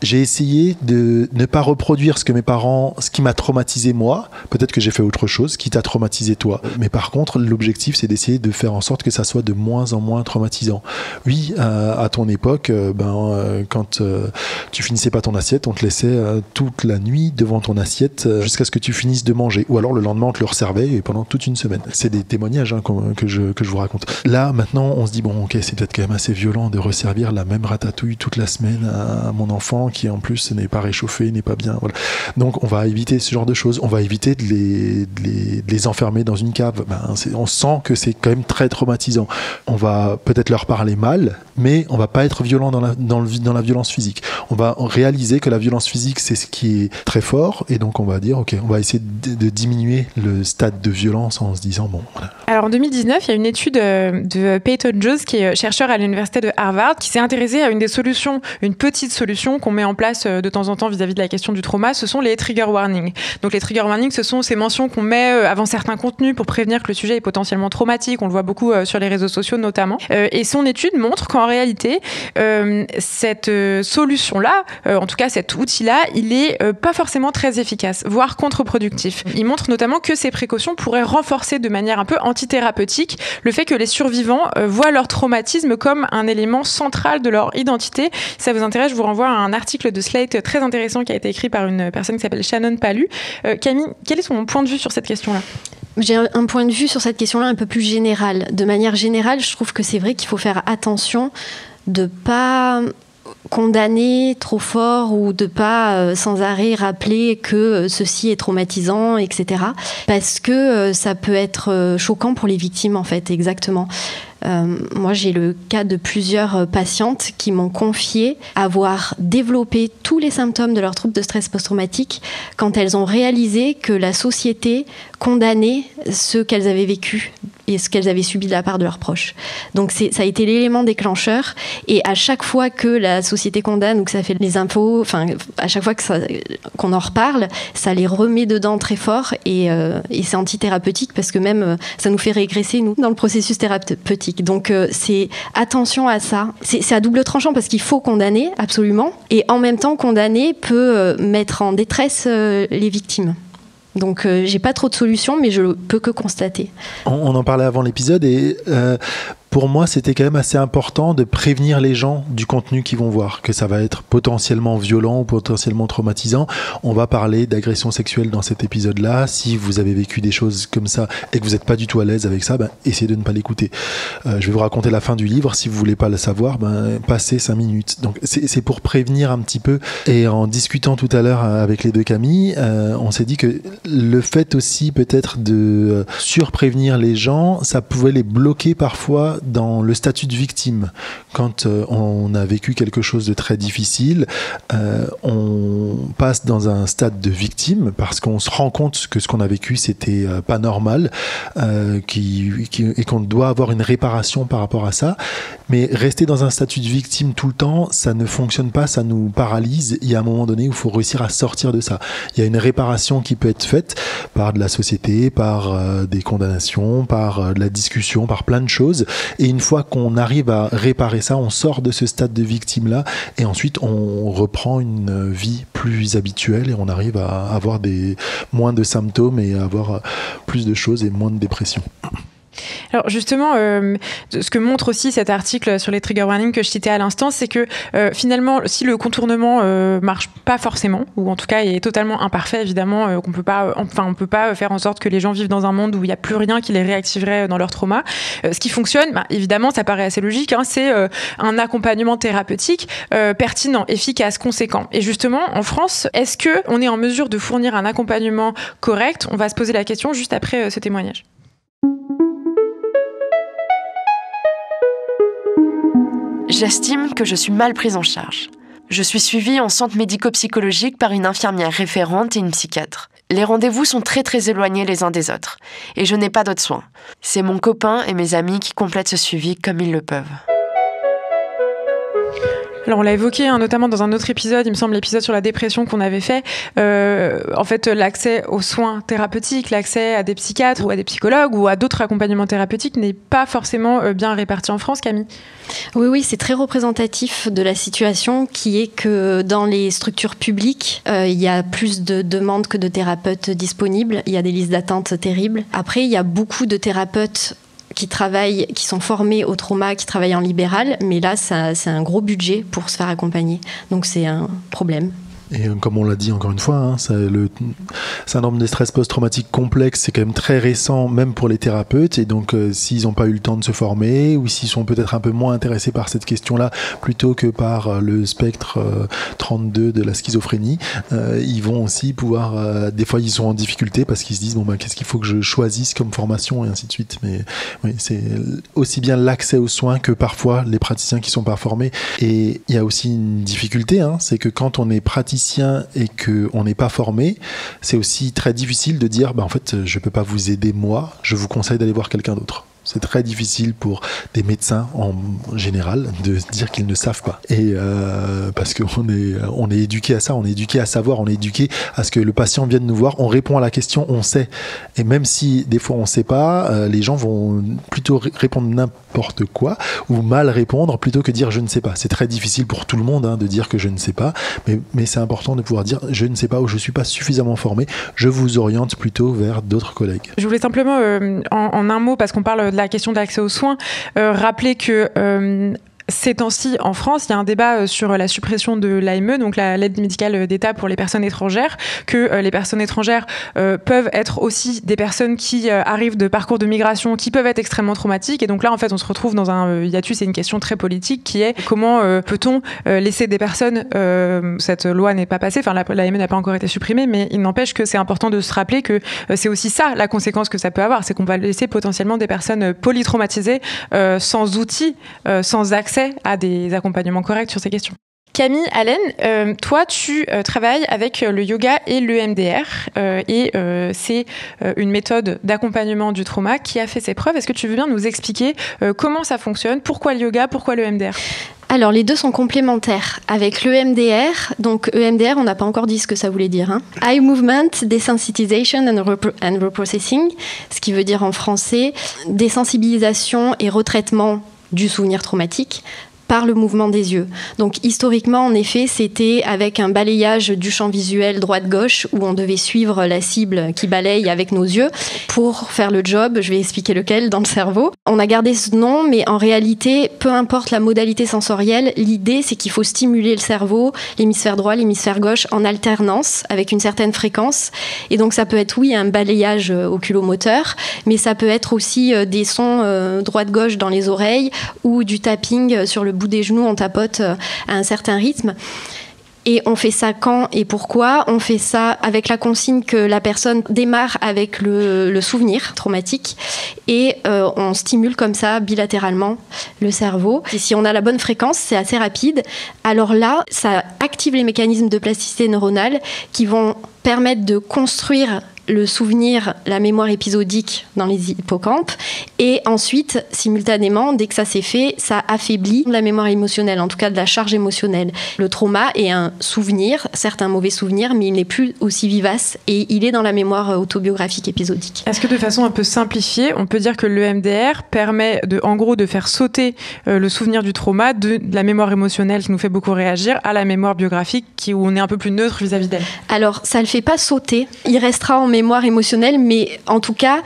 J'ai essayé de ne pas reproduire ce qui m'a traumatisé moi. Peut-être que j'ai fait autre chose qui t'a traumatisé toi. Mais par contre, l'objectif, c'est d'essayer de faire en sorte que ça soit de moins en moins traumatisant. Oui, à ton époque, quand tu finissais pas ton assiette, on te laissait toute la nuit devant ton assiette jusqu'à ce que tu finisses de manger. Ou alors le lendemain, on te le resservait et pendant toute une semaine. C'est des témoignages que je vous raconte. Là, maintenant, on se dit, bon, ok, c'est peut-être quand même assez violent de resservir la même ratatouille toute la semaine à mon enfant qui en plus n'est pas réchauffé, n'est pas bien. Voilà. Donc on va éviter ce genre de choses. On va éviter de les enfermer dans une cave. On sent que c'est quand même très traumatisant. On va peut-être leur parler mal, mais on va pas être violent dans la violence physique. On va réaliser que la violence physique, c'est ce qui est très fort, et donc on va dire, ok, on va essayer de diminuer le stade de violence en se disant, bon, voilà. Alors en 2019, il y a une étude de Peyton Jones, qui est chercheur à l'université de Harvard, qui s'est intéressé à une petite solution qu'on met en place de temps en temps vis-à-vis de la question du trauma, ce sont les trigger warnings. Donc les trigger warnings, ce sont ces mentions qu'on met avant certains contenus pour prévenir que le sujet est potentiellement traumatique. On le voit beaucoup sur les réseaux sociaux notamment. Et son étude montre qu'en réalité, cette solution-là, en tout cas cet outil-là, il est pas forcément très efficace, voire contre-productif. Il montre notamment que ces précautions pourraient renforcer de manière un peu antithérapeutique le fait que les survivants voient leur traumatisme comme un élément central de leur identité. Si ça vous intéresse, je vous renvoie à un article de Slate très intéressant qui a été écrit par une personne qui s'appelle Shannon Palus. Camille, quel est son point de vue sur cette question-là ? J'ai un point de vue sur cette question-là un peu plus général. De manière générale, je trouve que c'est vrai qu'il faut faire attention de ne pas condamner trop fort ou de pas sans arrêt rappeler que ceci est traumatisant, etc. Parce que ça peut être choquant pour les victimes, en fait, exactement. Moi, j'ai le cas de plusieurs patientes qui m'ont confié avoir développé tous les symptômes de leur trouble de stress post-traumatique quand elles ont réalisé que la société condamnait ce qu'elles avaient vécu et ce qu'elles avaient subi de la part de leurs proches. Donc ça a été l'élément déclencheur, et à chaque fois que la société condamne ou que ça fait les infos, enfin à chaque fois qu'on en reparle, ça les remet dedans très fort, et c'est antithérapeutique parce que même ça nous fait régresser nous dans le processus thérapeutique. Donc c'est attention à ça. C'est à double tranchant parce qu'il faut condamner absolument, et en même temps condamner peut mettre en détresse les victimes. Donc j'ai pas trop de solutions, mais je peux que constater. On en parlait avant l'épisode, et pour moi, c'était quand même assez important de prévenir les gens du contenu qu'ils vont voir, que ça va être potentiellement violent ou potentiellement traumatisant. On va parler d'agression sexuelle dans cet épisode-là. Si vous avez vécu des choses comme ça et que vous n'êtes pas du tout à l'aise avec ça, essayez de ne pas l'écouter. Je vais vous raconter la fin du livre. Si vous voulez pas le savoir, passez 5 minutes. Donc c'est pour prévenir un petit peu. Et en discutant tout à l'heure avec les deux Camille, on s'est dit que le fait aussi peut-être de surprévenir les gens, ça pouvait les bloquer parfois dans le statut de victime. Quand on a vécu quelque chose de très difficile, on passe dans un stade de victime parce qu'on se rend compte que ce qu'on a vécu, c'était pas normal, et qu'on doit avoir une réparation par rapport à ça. Mais rester dans un statut de victime tout le temps, ça ne fonctionne pas, ça nous paralyse. Il y a un moment donné où il faut réussir à sortir de ça. Il y a une réparation qui peut être faite par de la société, par des condamnations, par de la discussion, par plein de choses. Et une fois qu'on arrive à réparer ça, on sort de ce stade de victime-là, et ensuite on reprend une vie plus habituelle, et on arrive à avoir moins de symptômes et à avoir plus de choses et moins de dépression. Alors justement, ce que montre aussi cet article sur les trigger warnings que je citais à l'instant, c'est que finalement, si le contournement marche pas forcément, ou en tout cas est totalement imparfait, évidemment, on peut pas faire en sorte que les gens vivent dans un monde où il n'y a plus rien qui les réactiverait dans leur trauma. Ce qui fonctionne, évidemment, ça paraît assez logique, c'est un accompagnement thérapeutique pertinent, efficace, conséquent. Et justement, en France, est-ce que on est en mesure de fournir un accompagnement correct ? On va se poser la question juste après ce témoignage. J'estime que je suis mal prise en charge. Je suis suivie en centre médico-psychologique par une infirmière référente et une psychiatre. Les rendez-vous sont très très éloignés les uns des autres. Et je n'ai pas d'autres soins. C'est mon copain et mes amis qui complètent ce suivi comme ils le peuvent. Alors on l'a évoqué notamment dans un autre épisode, il me semble l'épisode sur la dépression qu'on avait fait. En fait, l'accès aux soins thérapeutiques, l'accès à des psychiatres ou à des psychologues ou à d'autres accompagnements thérapeutiques n'est pas forcément bien réparti en France, Camille. Oui, c'est très représentatif de la situation, qui est que dans les structures publiques, il y a plus de demandes que de thérapeutes disponibles. Il y a des listes d'attente terribles. Après, il y a beaucoup de thérapeutes qui sont formés au trauma, qui travaillent en libéral, mais là, c'est un gros budget pour se faire accompagner. Donc, c'est un problème. Et comme on l'a dit encore une fois, le syndrome de stress post-traumatique complexe, c'est quand même très récent, même pour les thérapeutes. Et donc, s'ils n'ont pas eu le temps de se former, ou s'ils sont peut-être un peu moins intéressés par cette question-là, plutôt que par le spectre 32 de la schizophrénie, ils vont aussi pouvoir... des fois, ils sont en difficulté parce qu'ils se disent, qu'est-ce qu'il faut que je choisisse comme formation, et ainsi de suite. Mais oui, c'est aussi bien l'accès aux soins que parfois les praticiens qui ne sont pas formés. Et il y a aussi une difficulté, c'est que quand on est praticien et qu'on n'est pas formé, c'est aussi très difficile de dire en fait je ne peux pas vous aider moi, je vous conseille d'aller voir quelqu'un d'autre. C'est très difficile pour des médecins en général de dire qu'ils ne savent pas. Et parce qu'on est éduqué à ça, on est éduqué à savoir, on est éduqué à ce que le patient vienne nous voir, on répond à la question, on sait. Et même si des fois on ne sait pas, les gens vont plutôt répondre n'importe quoi ou mal répondre plutôt que dire je ne sais pas. C'est très difficile pour tout le monde de dire que je ne sais pas, mais c'est important de pouvoir dire je ne sais pas ou je ne suis pas suffisamment formé, je vous oriente plutôt vers d'autres collègues. Je voulais simplement, en un mot, parce qu'on parle de la question d'accès aux soins, rappeler que ces temps-ci, en France, il y a un débat sur la suppression de l'AME, donc l'aide médicale d'État pour les personnes étrangères, que les personnes étrangères peuvent être aussi des personnes qui arrivent de parcours de migration qui peuvent être extrêmement traumatiques. Et donc là, en fait, on se retrouve dans un hiatus. C'est une question très politique qui est comment peut-on laisser des personnes... cette loi n'est pas passée, l'AME n'a pas encore été supprimée, mais il n'empêche que c'est important de se rappeler que c'est aussi ça, la conséquence que ça peut avoir, c'est qu'on va laisser potentiellement des personnes polytraumatisées sans outils, sans accès à des accompagnements corrects sur ces questions. Camille, Allen, toi, tu travailles avec le yoga et l'EMDR c'est une méthode d'accompagnement du trauma qui a fait ses preuves. Est-ce que tu veux bien nous expliquer comment ça fonctionne, pourquoi le yoga, pourquoi l'EMDR ? Alors, les deux sont complémentaires. Avec l'EMDR, donc EMDR, on n'a pas encore dit ce que ça voulait dire. Eye Movement Desensitization and Reprocessing, ce qui veut dire en français désensibilisation et retraitement du souvenir traumatique par le mouvement des yeux. Donc historiquement, en effet, c'était avec un balayage du champ visuel droite-gauche où on devait suivre la cible qui balaye avec nos yeux pour faire le job, je vais expliquer lequel, dans le cerveau. On a gardé ce nom, mais en réalité, peu importe la modalité sensorielle, l'idée c'est qu'il faut stimuler le cerveau, l'hémisphère droit, l'hémisphère gauche en alternance avec une certaine fréquence. Et donc ça peut être, oui, un balayage oculomoteur, mais ça peut être aussi des sons droite-gauche dans les oreilles ou du tapping sur le bout des genoux, on tapote à un certain rythme. Et on fait ça quand et pourquoi ? On fait ça avec la consigne que la personne démarre avec le souvenir traumatique et on stimule comme ça bilatéralement le cerveau. Et si on a la bonne fréquence, c'est assez rapide. Alors là, ça active les mécanismes de plasticité neuronale qui vont permettre de construire le souvenir, la mémoire épisodique dans les hippocampes. Et ensuite, simultanément, dès que ça s'est fait, ça affaiblit la mémoire émotionnelle, en tout cas de la charge émotionnelle. Le trauma est un souvenir, certes un mauvais souvenir, mais il n'est plus aussi vivace et il est dans la mémoire autobiographique épisodique. Est-ce que de façon un peu simplifiée, on peut dire que l'EMDR permet en gros de faire sauter le souvenir du trauma de la mémoire émotionnelle qui nous fait beaucoup réagir à la mémoire biographique où on est un peu plus neutre vis-à-vis d'elle ? Alors, ça ne le fait pas sauter. Il restera en mémoire émotionnelle, mais en tout cas,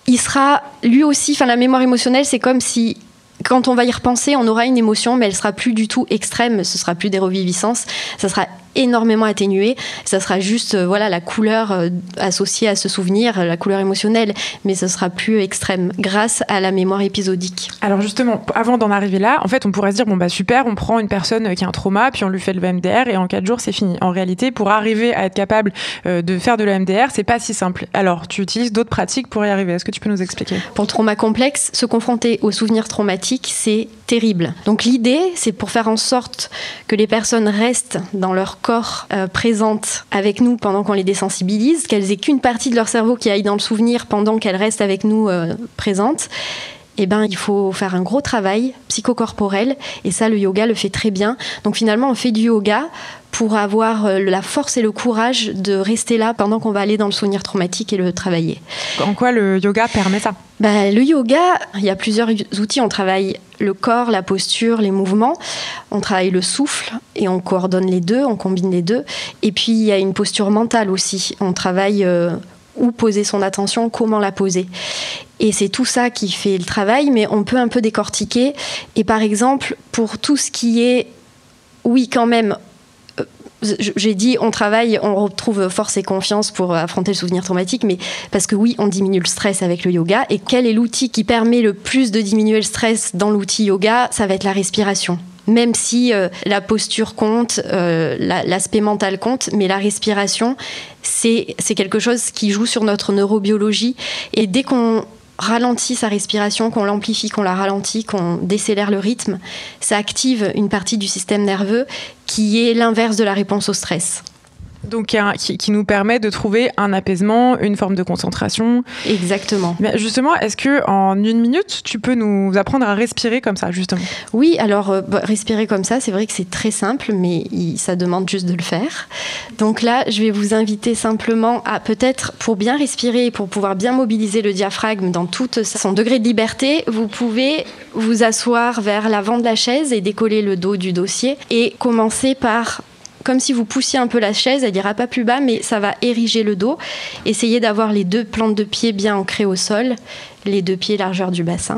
il sera lui aussi, la mémoire émotionnelle, c'est comme si, quand on va y repenser, on aura une émotion, mais elle sera plus du tout extrême, ce sera plus des reviviscences, ça sera énormément atténué, ça sera juste la couleur associée à ce souvenir, la couleur émotionnelle, mais ce sera plus extrême grâce à la mémoire épisodique. Alors justement, avant d'en arriver là, en fait on pourrait se dire super, on prend une personne qui a un trauma, puis on lui fait le EMDR et en 4 jours c'est fini. En réalité, pour arriver à être capable de faire de l'EMDR, c'est pas si simple. Alors tu utilises d'autres pratiques pour y arriver, est-ce que tu peux nous expliquer ? Pour le trauma complexe, se confronter aux souvenirs traumatiques, c'est terrible. Donc l'idée, c'est pour faire en sorte que les personnes restent dans leur corps présentes avec nous pendant qu'on les désensibilise, qu'elles aient qu'une partie de leur cerveau qui aille dans le souvenir pendant qu'elles restent avec nous présentes. Il faut faire un gros travail psychocorporel et ça, le yoga le fait très bien. Donc finalement, on fait du yoga pour avoir la force et le courage de rester là pendant qu'on va aller dans le souvenir traumatique et le travailler. En quoi le yoga permet ça ? Le yoga, il y a plusieurs outils. On travaille le corps, la posture, les mouvements. On travaille le souffle et on coordonne les deux, on combine les deux. Et puis, il y a une posture mentale aussi. On travaille où poser son attention, comment la poser. Et c'est tout ça qui fait le travail, mais on peut un peu décortiquer. Et par exemple, pour tout ce qui est, oui, quand même, j'ai dit on travaille, on retrouve force et confiance pour affronter le souvenir traumatique, mais parce que oui, on diminue le stress avec le yoga. Et quel est l'outil qui permet le plus de diminuer le stress dans l'outil yoga ? Ça va être la respiration. Même si la posture compte, l'aspect mental compte, mais la respiration, c'est quelque chose qui joue sur notre neurobiologie. Et dès qu'on ralentit sa respiration, qu'on l'amplifie, qu'on la ralentit, qu'on décélère le rythme, ça active une partie du système nerveux qui est l'inverse de la réponse au stress. Donc qui nous permet de trouver un apaisement, une forme de concentration. Exactement. Mais justement, est-ce que en 1 minute, tu peux nous apprendre à respirer comme ça, justement ? Oui, alors respirer comme ça, c'est vrai que c'est très simple, mais ça demande juste de le faire. Donc là, je vais vous inviter simplement à peut-être, pour bien respirer, pour pouvoir bien mobiliser le diaphragme dans tout son degré de liberté, vous pouvez vous asseoir vers l'avant de la chaise et décoller le dos du dossier et commencer par... comme si vous poussiez un peu la chaise, elle ira pas plus bas, mais ça va ériger le dos. Essayez d'avoir les 2 plantes de pied bien ancrées au sol, les 2 pieds largeur du bassin.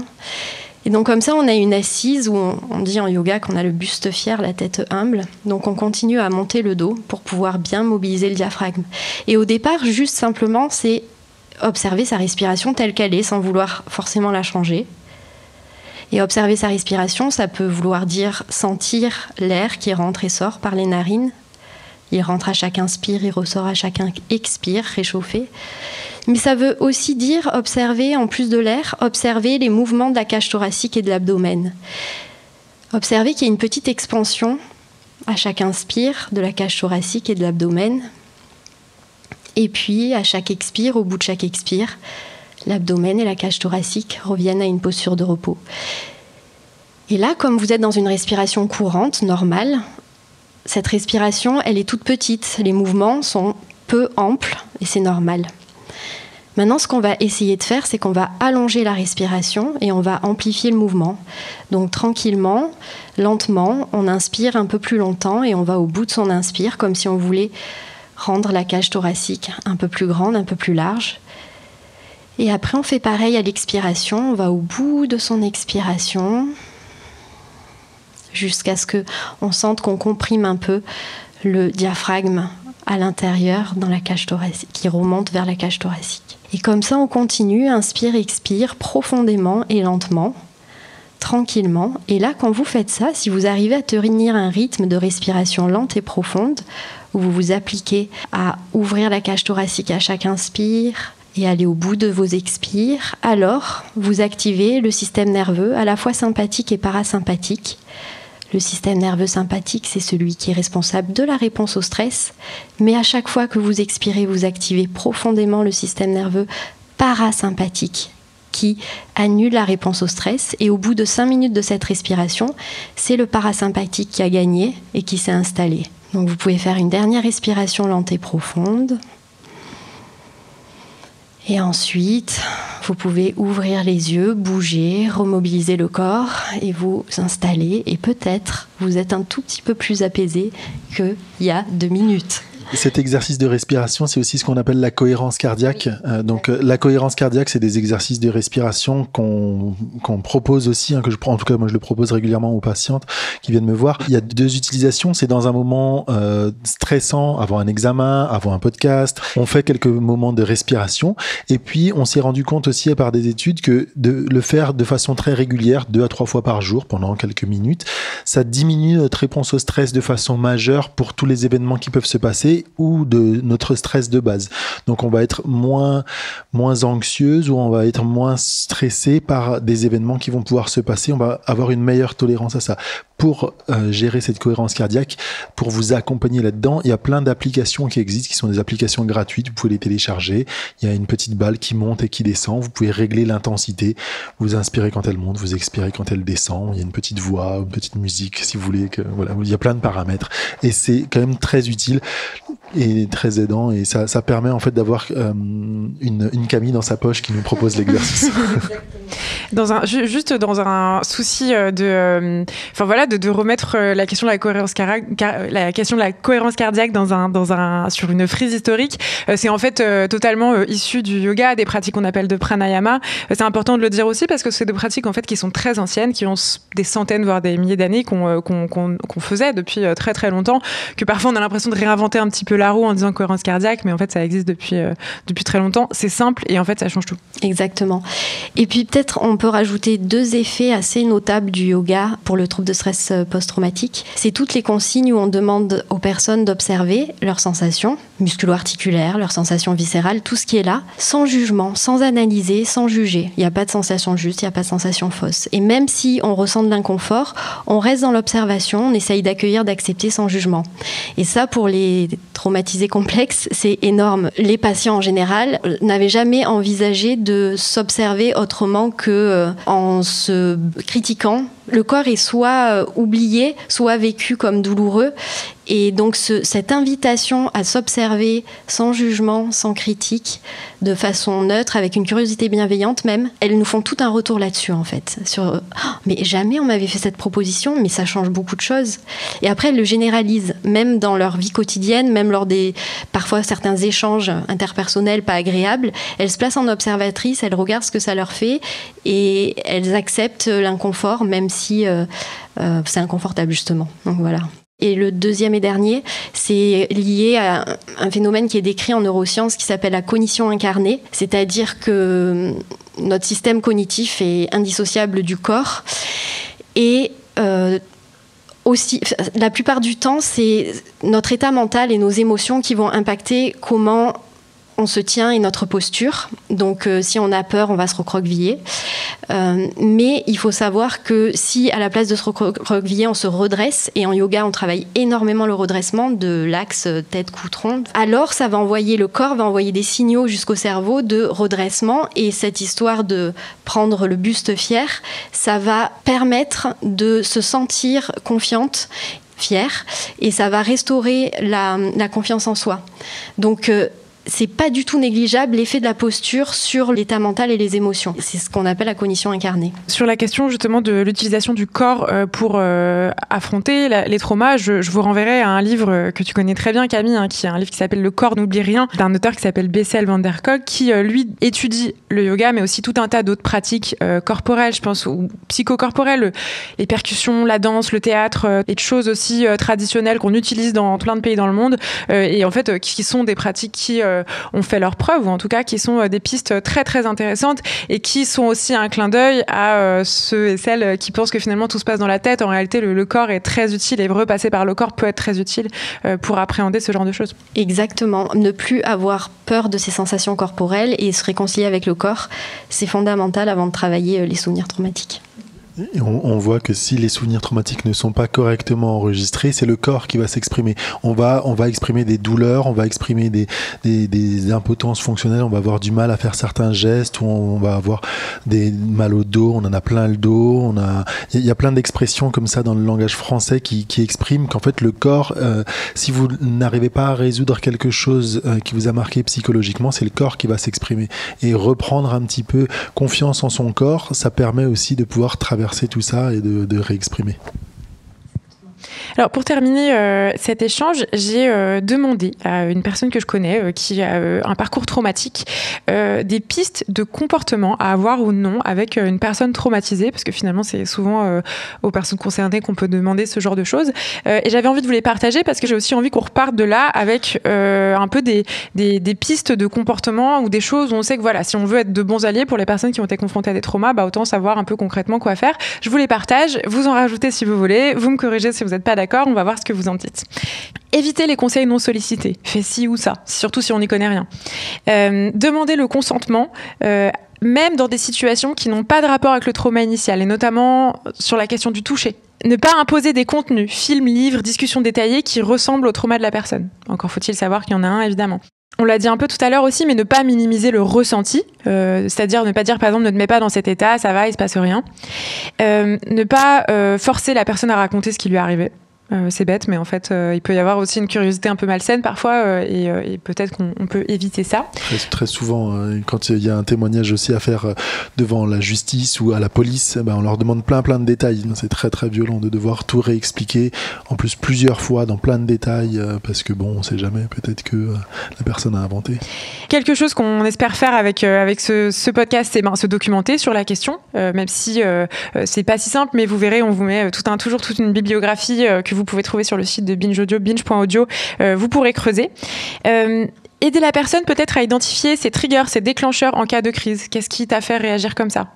Et donc comme ça, on a une assise où on dit en yoga qu'on a le buste fier, la tête humble. Donc on continue à monter le dos pour pouvoir bien mobiliser le diaphragme. Et au départ, juste simplement, c'est observer sa respiration telle qu'elle est, sans vouloir forcément la changer. Et observer sa respiration, ça peut vouloir dire sentir l'air qui rentre et sort par les narines. Il rentre à chaque inspire, il ressort à chaque expire, réchauffé. Mais ça veut aussi dire observer, en plus de l'air, observer les mouvements de la cage thoracique et de l'abdomen. Observer qu'il y a une petite expansion à chaque inspire de la cage thoracique et de l'abdomen. Et puis, à chaque expire, au bout de chaque expire, l'abdomen et la cage thoracique reviennent à une posture de repos. Et là, comme vous êtes dans une respiration courante, normale, cette respiration, elle est toute petite. Les mouvements sont peu amples et c'est normal. Maintenant, ce qu'on va essayer de faire, c'est qu'on va allonger la respiration et on va amplifier le mouvement. Donc, tranquillement, lentement, on inspire un peu plus longtemps et on va au bout de son inspire, comme si on voulait rendre la cage thoracique un peu plus grande, un peu plus large. Et après, on fait pareil à l'expiration. On va au bout de son expiration jusqu'à ce qu'on sente qu'on comprime un peu le diaphragme à l'intérieur dans la cage thoracique, qui remonte vers la cage thoracique. Et comme ça, on continue, inspire, expire profondément et lentement, tranquillement. Et là, quand vous faites ça, si vous arrivez à tenir un rythme de respiration lente et profonde, où vous vous appliquez à ouvrir la cage thoracique à chaque inspire et aller au bout de vos expires, alors vous activez le système nerveux à la fois sympathique et parasympathique. Le système nerveux sympathique, c'est celui qui est responsable de la réponse au stress, mais à chaque fois que vous expirez, vous activez profondément le système nerveux parasympathique qui annule la réponse au stress. Et au bout de 5 minutes de cette respiration, c'est le parasympathique qui a gagné et qui s'est installé. Donc vous pouvez faire une dernière respiration lente et profonde. Et ensuite, vous pouvez ouvrir les yeux, bouger, remobiliser le corps et vous installer. Et peut-être vous êtes un tout petit peu plus apaisé qu'il y a 2 minutes. Cet exercice de respiration, c'est aussi ce qu'on appelle la cohérence cardiaque. Donc, la cohérence cardiaque, c'est des exercices de respiration qu'on propose aussi, que je prends. En tout cas, moi, je le propose régulièrement aux patientes qui viennent me voir. Il y a 2 utilisations. C'est dans un moment stressant, avant un examen, avant un podcast. On fait quelques moments de respiration. Et puis, on s'est rendu compte aussi par des études que de le faire de façon très régulière, 2 à 3 fois par jour, pendant quelques minutes, ça diminue notre réponse au stress de façon majeure pour tous les événements qui peuvent se passer ou de notre stress de base. Donc on va être moins anxieuse ou on va être moins stressé par des événements qui vont pouvoir se passer. On va avoir une meilleure tolérance à ça. Pour gérer cette cohérence cardiaque, pour vous accompagner là-dedans, il y a plein d'applications qui existent, qui sont des applications gratuites. Vous pouvez les télécharger. Il y a une petite balle qui monte et qui descend. Vous pouvez régler l'intensité. Vous inspirez quand elle monte, vous expirez quand elle descend. Il y a une petune voix, une petite musique, si vous voulez. Voilà, il y a plein de paramètres. Et c'est quand même très utile et très aidant. Et ça permet en fait d'avoir une Camille dans sa poche qui nous propose l'exercice. Juste dans un souci de remettre la question de la cohérence cardiaque sur une frise historique, c'est en fait totalement issu du yoga, des pratiques qu'on appelle de pranayama. C'est important de le dire aussi parce que c'est des pratiques en fait qui sont très anciennes, qui ont des centaines voire des milliers d'années qu'on faisait depuis très très longtemps, que parfois on a l'impression de réinventer un petit peu la roue en disant cohérence cardiaque, mais en fait ça existe depuis très longtemps. C'est simple et en fait ça change tout. Exactement. Et puis peut-être on peut rajouter 2 effets assez notables du yoga pour le trouble de stress post-traumatique. C'est toutes les consignes où on demande aux personnes d'observer leurs sensations musculo-articulaires, leurs sensations viscérales, tout ce qui est là, sans jugement, sans analyser, sans juger. Il n'y a pas de sensation juste, il n'y a pas de sensation fausse. Et même si on ressent de l'inconfort, on reste dans l'observation, on essaye d'accueillir, d'accepter sans jugement. Et ça, pour les traumatisés complexes, c'est énorme. Les patients en général n'avaient jamais envisagé de s'observer autrement que en se critiquant. Le corps est soit oublié, soit vécu comme douloureux. Et donc cette invitation à s'observer sans jugement, sans critique, de façon neutre, avec une curiosité bienveillante même, elles nous font tout un retour là-dessus en fait. Sur mais jamais on m'avait fait cette proposition, mais ça change beaucoup de choses. Et après elles le généralisent, même dans leur vie quotidienne, même lors des parfois certains échanges interpersonnels pas agréables, elles se placent en observatrice, elles regardent ce que ça leur fait et elles acceptent l'inconfort, même si c'est inconfortable justement. Donc voilà. Et le deuxième et dernier, c'est lié à un phénomène qui est décrit en neurosciences qui s'appelle la cognition incarnée, c'est-à-dire que notre système cognitif est indissociable du corps et aussi, la plupart du temps, c'est notre état mental et nos émotions qui vont impacter comment on se tient et notre posture. Donc, si on a peur, on va se recroqueviller. Mais il faut savoir que si, à la place de se recroqueviller, on se redresse, et en yoga, on travaille énormément le redressement de l'axe tête, cou, tronc, alors le corps va envoyer des signaux jusqu'au cerveau de redressement, et cette histoire de prendre le buste fier, ça va permettre de se sentir confiante, fière, et ça va restaurer la confiance en soi. Donc, c'est pas du tout négligeable l'effet de la posture sur l'état mental et les émotions. C'est ce qu'on appelle la cognition incarnée. Sur la question justement de l'utilisation du corps pour affronter les traumas, je vous renverrai à un livre que tu connais très bien, Camille, qui est un livre qui s'appelle Le corps n'oublie rien, d'un auteur qui s'appelle Bessel van der Kolk, qui lui étudie le yoga, mais aussi tout un tas d'autres pratiques corporelles, je pense, ou psychocorporelles, les percussions, la danse, le théâtre, et de choses aussi traditionnelles qu'on utilise dans plein de pays dans le monde, et en fait qui sont des pratiques qui ont fait leurs preuves, ou en tout cas qui sont des pistes très très intéressantes, et qui sont aussi un clin d'œil à ceux et celles qui pensent que finalement tout se passe dans la tête. En réalité, le corps est très utile, et repasser par le corps peut être très utile pour appréhender ce genre de choses. Exactement. Ne plus avoir peur de ses sensations corporelles et se réconcilier avec le corps, c'est fondamental avant de travailler les souvenirs traumatiques. Et on voit que si les souvenirs traumatiques ne sont pas correctement enregistrés, c'est le corps qui va s'exprimer. On va exprimer des douleurs, on va exprimer des impotences fonctionnelles, on va avoir du mal à faire certains gestes, ou on va avoir des mal au dos, on en a plein le dos, il y a plein d'expressions comme ça dans le langage français qui expriment qu'en fait le corps, si vous n'arrivez pas à résoudre quelque chose qui vous a marqué psychologiquement, c'est le corps qui va s'exprimer. Et reprendre un petit peu confiance en son corps, ça permet aussi de pouvoir traverser tout ça et de réexprimer. Alors pour terminer cet échange, j'ai demandé à une personne que je connais qui a un parcours traumatique des pistes de comportement à avoir ou non avec une personne traumatisée, parce que finalement c'est souvent aux personnes concernées qu'on peut demander ce genre de choses, et j'avais envie de vous les partager parce que j'ai aussi envie qu'on reparte de là avec un peu des pistes de comportement ou des choses où on sait que voilà, si on veut être de bons alliés pour les personnes qui ont été confrontées à des traumas, autant savoir un peu concrètement quoi faire. Je vous les partage, vous en rajoutez si vous voulez, vous me corrigez si vous n'êtes pas d'accord, on va voir ce que vous en dites. Évitez les conseils non sollicités, fais ci ou ça, surtout si on n'y connaît rien. Demandez le consentement, même dans des situations qui n'ont pas de rapport avec le trauma initial, et notamment sur la question du toucher. Ne pas imposer des contenus, films, livres, discussions détaillées qui ressemblent au trauma de la personne. Encore faut-il savoir qu'il y en a un, évidemment. On l'a dit un peu tout à l'heure aussi, mais ne pas minimiser le ressenti, c'est-à-dire ne pas dire par exemple ne te mets pas dans cet état, ça va, il se passe rien. Ne pas forcer la personne à raconter ce qui lui est arrivé. C'est bête, mais en fait, il peut y avoir aussi une curiosité un peu malsaine parfois, et peut-être qu'on peut éviter ça. Très souvent, quand il y a un témoignage aussi à faire devant la justice ou à la police, on leur demande plein de détails. C'est très très violent de devoir tout réexpliquer, en plus plusieurs fois dans plein de détails, parce que on sait jamais, peut-être que la personne a inventé. Quelque chose qu'on espère faire avec ce podcast, c'est se documenter sur la question, même si c'est pas si simple, mais vous verrez, on vous met toujours toute une bibliographie que vous pouvez trouver sur le site de Binge Audio, binge.audio, vous pourrez creuser. Aider la personne peut-être à identifier ses triggers, ses déclencheurs en cas de crise. Qu'est-ce qui t'a fait réagir comme ça ?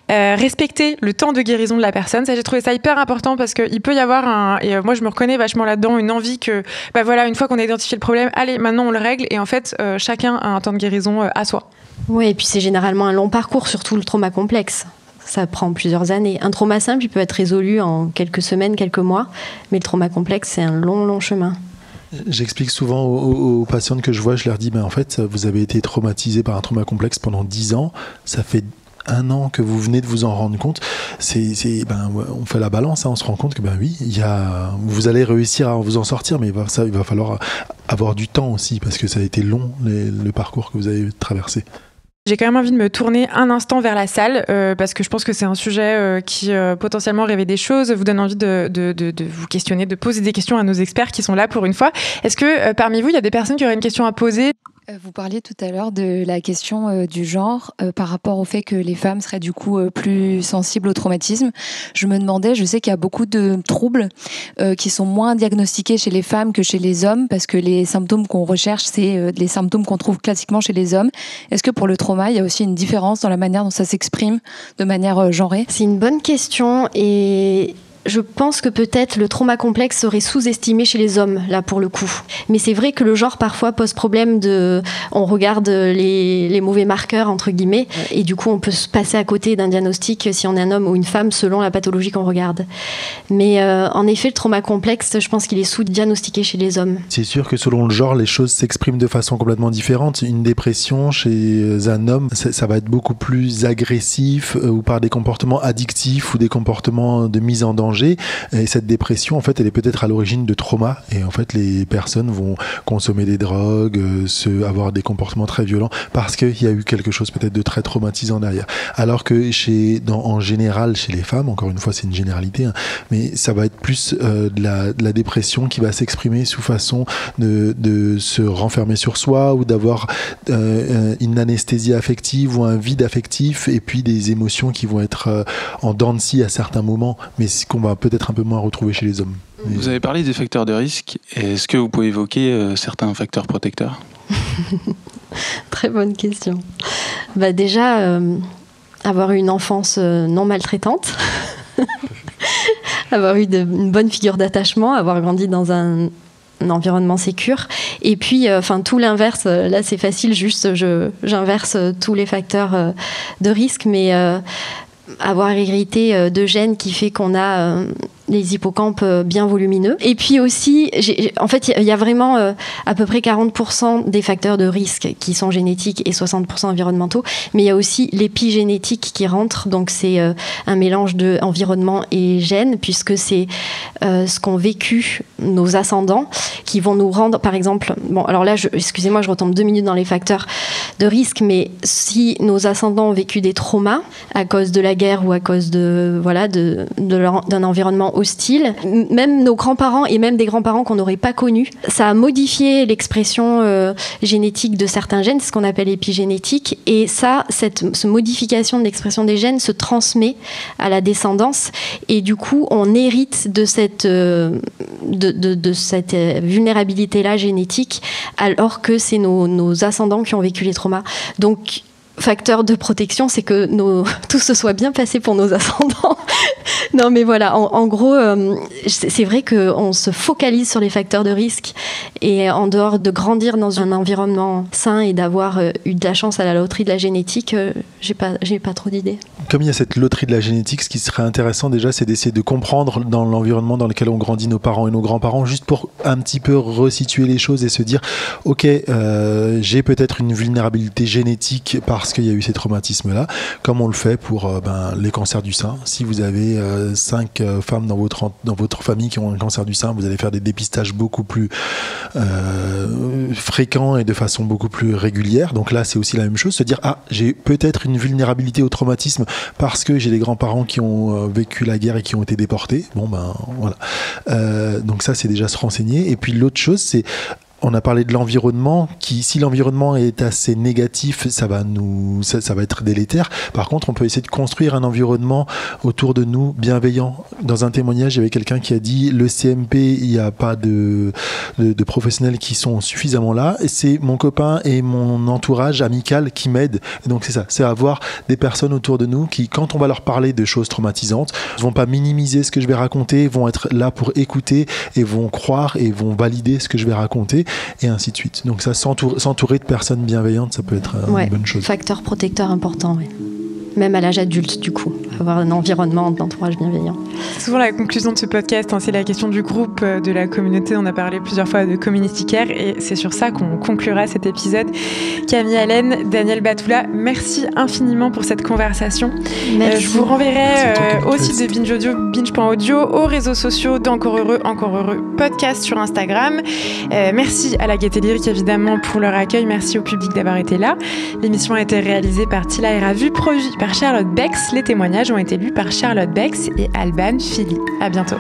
Respecter le temps de guérison de la personne, ça j'ai trouvé ça hyper important parce qu'il peut y avoir et moi je me reconnais vachement là-dedans, une envie que une fois qu'on a identifié le problème, allez maintenant on le règle, et en fait chacun a un temps de guérison à soi. Oui, et puis c'est généralement un long parcours, surtout le trauma complexe. Ça prend plusieurs années. Un trauma simple, il peut être résolu en quelques semaines, quelques mois, mais le trauma complexe, c'est un long chemin. J'explique souvent aux patientes que je vois, je leur dis, en fait, vous avez été traumatisé par un trauma complexe pendant 10 ans, ça fait 1 an que vous venez de vous en rendre compte. On fait la balance, on se rend compte que oui, vous allez réussir à vous en sortir, mais il va falloir avoir du temps aussi, parce que ça a été long, le parcours que vous avez traversé. J'ai quand même envie de me tourner un instant vers la salle, parce que je pense que c'est un sujet qui potentiellement réveille des choses, vous donne envie de vous questionner, de poser des questions à nos experts qui sont là pour une fois. Est-ce que parmi vous, il y a des personnes qui auraient une question à poser ? Vous parliez tout à l'heure de la question du genre par rapport au fait que les femmes seraient du coup plus sensibles au traumatisme. Je me demandais, je sais qu'il y a beaucoup de troubles qui sont moins diagnostiqués chez les femmes que chez les hommes, parce que les symptômes qu'on recherche, c'est les symptômes qu'on trouve classiquement chez les hommes. Est-ce que pour le trauma, il y a aussi une différence dans la manière dont ça s'exprime de manière genrée ? C'est une bonne question, et Je pense que peut-être le trauma complexe serait sous-estimé chez les hommes, là, pour le coup. Mais c'est vrai que le genre, parfois, pose problème on regarde les mauvais marqueurs, entre guillemets, et du coup, on peut se passer à côté d'un diagnostic si on est un homme ou une femme, selon la pathologie qu'on regarde. Mais en effet, le trauma complexe, je pense qu'il est sous-diagnostiqué chez les hommes. C'est sûr que selon le genre, les choses s'expriment de façon complètement différente. Une dépression chez un homme, ça va être beaucoup plus agressif ou par des comportements addictifs ou des comportements de mise en danger. Et cette dépression, en fait, elle est peut-être à l'origine de trauma. Et en fait, les personnes vont consommer des drogues, avoir des comportements très violents parce qu'il y a eu quelque chose peut-être de très traumatisant derrière. Alors que en général, chez les femmes, encore une fois, c'est une généralité, hein, mais ça va être plus de la dépression qui va s'exprimer sous façon de se renfermer sur soi ou d'avoir une anesthésie affective ou un vide affectif et puis des émotions qui vont être en dents de scie à certains moments, mais qu'on va peut-être un peu moins retrouver chez les hommes. Vous avez parlé des facteurs de risque. Est-ce que vous pouvez évoquer certains facteurs protecteurs ? Très bonne question. Déjà, avoir eu une enfance non maltraitante, avoir eu une bonne figure d'attachement, avoir grandi dans un environnement sécure. Et puis, tout l'inverse, là c'est facile, juste j'inverse tous les facteurs de risque, mais avoir hérité de gènes qui fait qu'on a les hippocampes bien volumineux. Et puis aussi, en fait, il y a vraiment à peu près 40% des facteurs de risque qui sont génétiques et 60% environnementaux, mais il y a aussi l'épigénétique qui rentre, donc c'est un mélange de environnement et gènes, puisque c'est ce qu'ont vécu nos ascendants qui vont nous rendre, par exemple, alors là, excusez-moi, je retombe 2 minutes dans les facteurs de risque, mais si nos ascendants ont vécu des traumas à cause de la guerre ou à cause d'un environnement hostile, même nos grands-parents et même des grands-parents qu'on n'aurait pas connus, ça a modifié l'expression génétique de certains gènes, c'est ce qu'on appelle épigénétique, et cette modification de l'expression des gènes se transmet à la descendance, et du coup on hérite de cette vulnérabilité-là génétique, alors que c'est nos ascendants qui ont vécu les traumas. Donc facteur de protection, c'est que tout se soit bien passé pour nos ascendants. Non, mais voilà, en gros, c'est vrai qu'on se focalise sur les facteurs de risque, et en dehors de grandir dans un environnement sain et d'avoir eu de la chance à la loterie de la génétique, j'ai pas trop d'idées. Comme il y a cette loterie de la génétique, ce qui serait intéressant déjà, c'est d'essayer de comprendre dans l'environnement dans lequel ont grandi nos parents et nos grands-parents, juste pour un petit peu resituer les choses et se dire, ok, j'ai peut-être une vulnérabilité génétique parce qu'il y a eu ces traumatismes-là, comme on le fait pour les cancers du sein. Si vous avez 5 femmes dans votre famille qui ont un cancer du sein, vous allez faire des dépistages beaucoup plus fréquents et de façon beaucoup plus régulière. Donc là, c'est aussi la même chose, se dire, j'ai peut-être une vulnérabilité au traumatisme parce que j'ai des grands-parents qui ont vécu la guerre et qui ont été déportés. Voilà. Donc ça, c'est déjà se renseigner. Et puis l'autre chose, c'est on a parlé de l'environnement, si l'environnement est assez négatif, ça va être délétère. Par contre, on peut essayer de construire un environnement autour de nous bienveillant. Dans un témoignage, il y avait quelqu'un qui a dit, le CMP, il n'y a pas de professionnels qui sont suffisamment là, et c'est mon copain et mon entourage amical qui m'aident. Et donc c'est ça, c'est avoir des personnes autour de nous qui, quand on va leur parler de choses traumatisantes, ne vont pas minimiser ce que je vais raconter, vont être là pour écouter et vont croire et vont valider ce que je vais raconter, et ainsi de suite. Donc ça, s'entourer de personnes bienveillantes, ça peut être une bonne chose. Facteur protecteur important, oui. Même à l'âge adulte, du coup, avoir un environnement d'entourage bienveillant. C'est souvent la conclusion de ce podcast, c'est la question du groupe, de la communauté. On a parlé plusieurs fois de Community Care, et c'est sur ça qu'on conclura cet épisode. Camille Allen, Daniel Batoula, merci infiniment pour cette conversation. Je vous renverrai au site de Binge Audio, binge.audio, aux réseaux sociaux d'Encore Heureux podcast sur Instagram. Merci à la Gaieté Lyrique, évidemment, pour leur accueil. Merci au public d'avoir été là. L'émission a été réalisée par Tila et Ravu, produite par Charlotte Bex. Les témoignages ont été lus par Charlotte Bex et Alban Philly. À bientôt.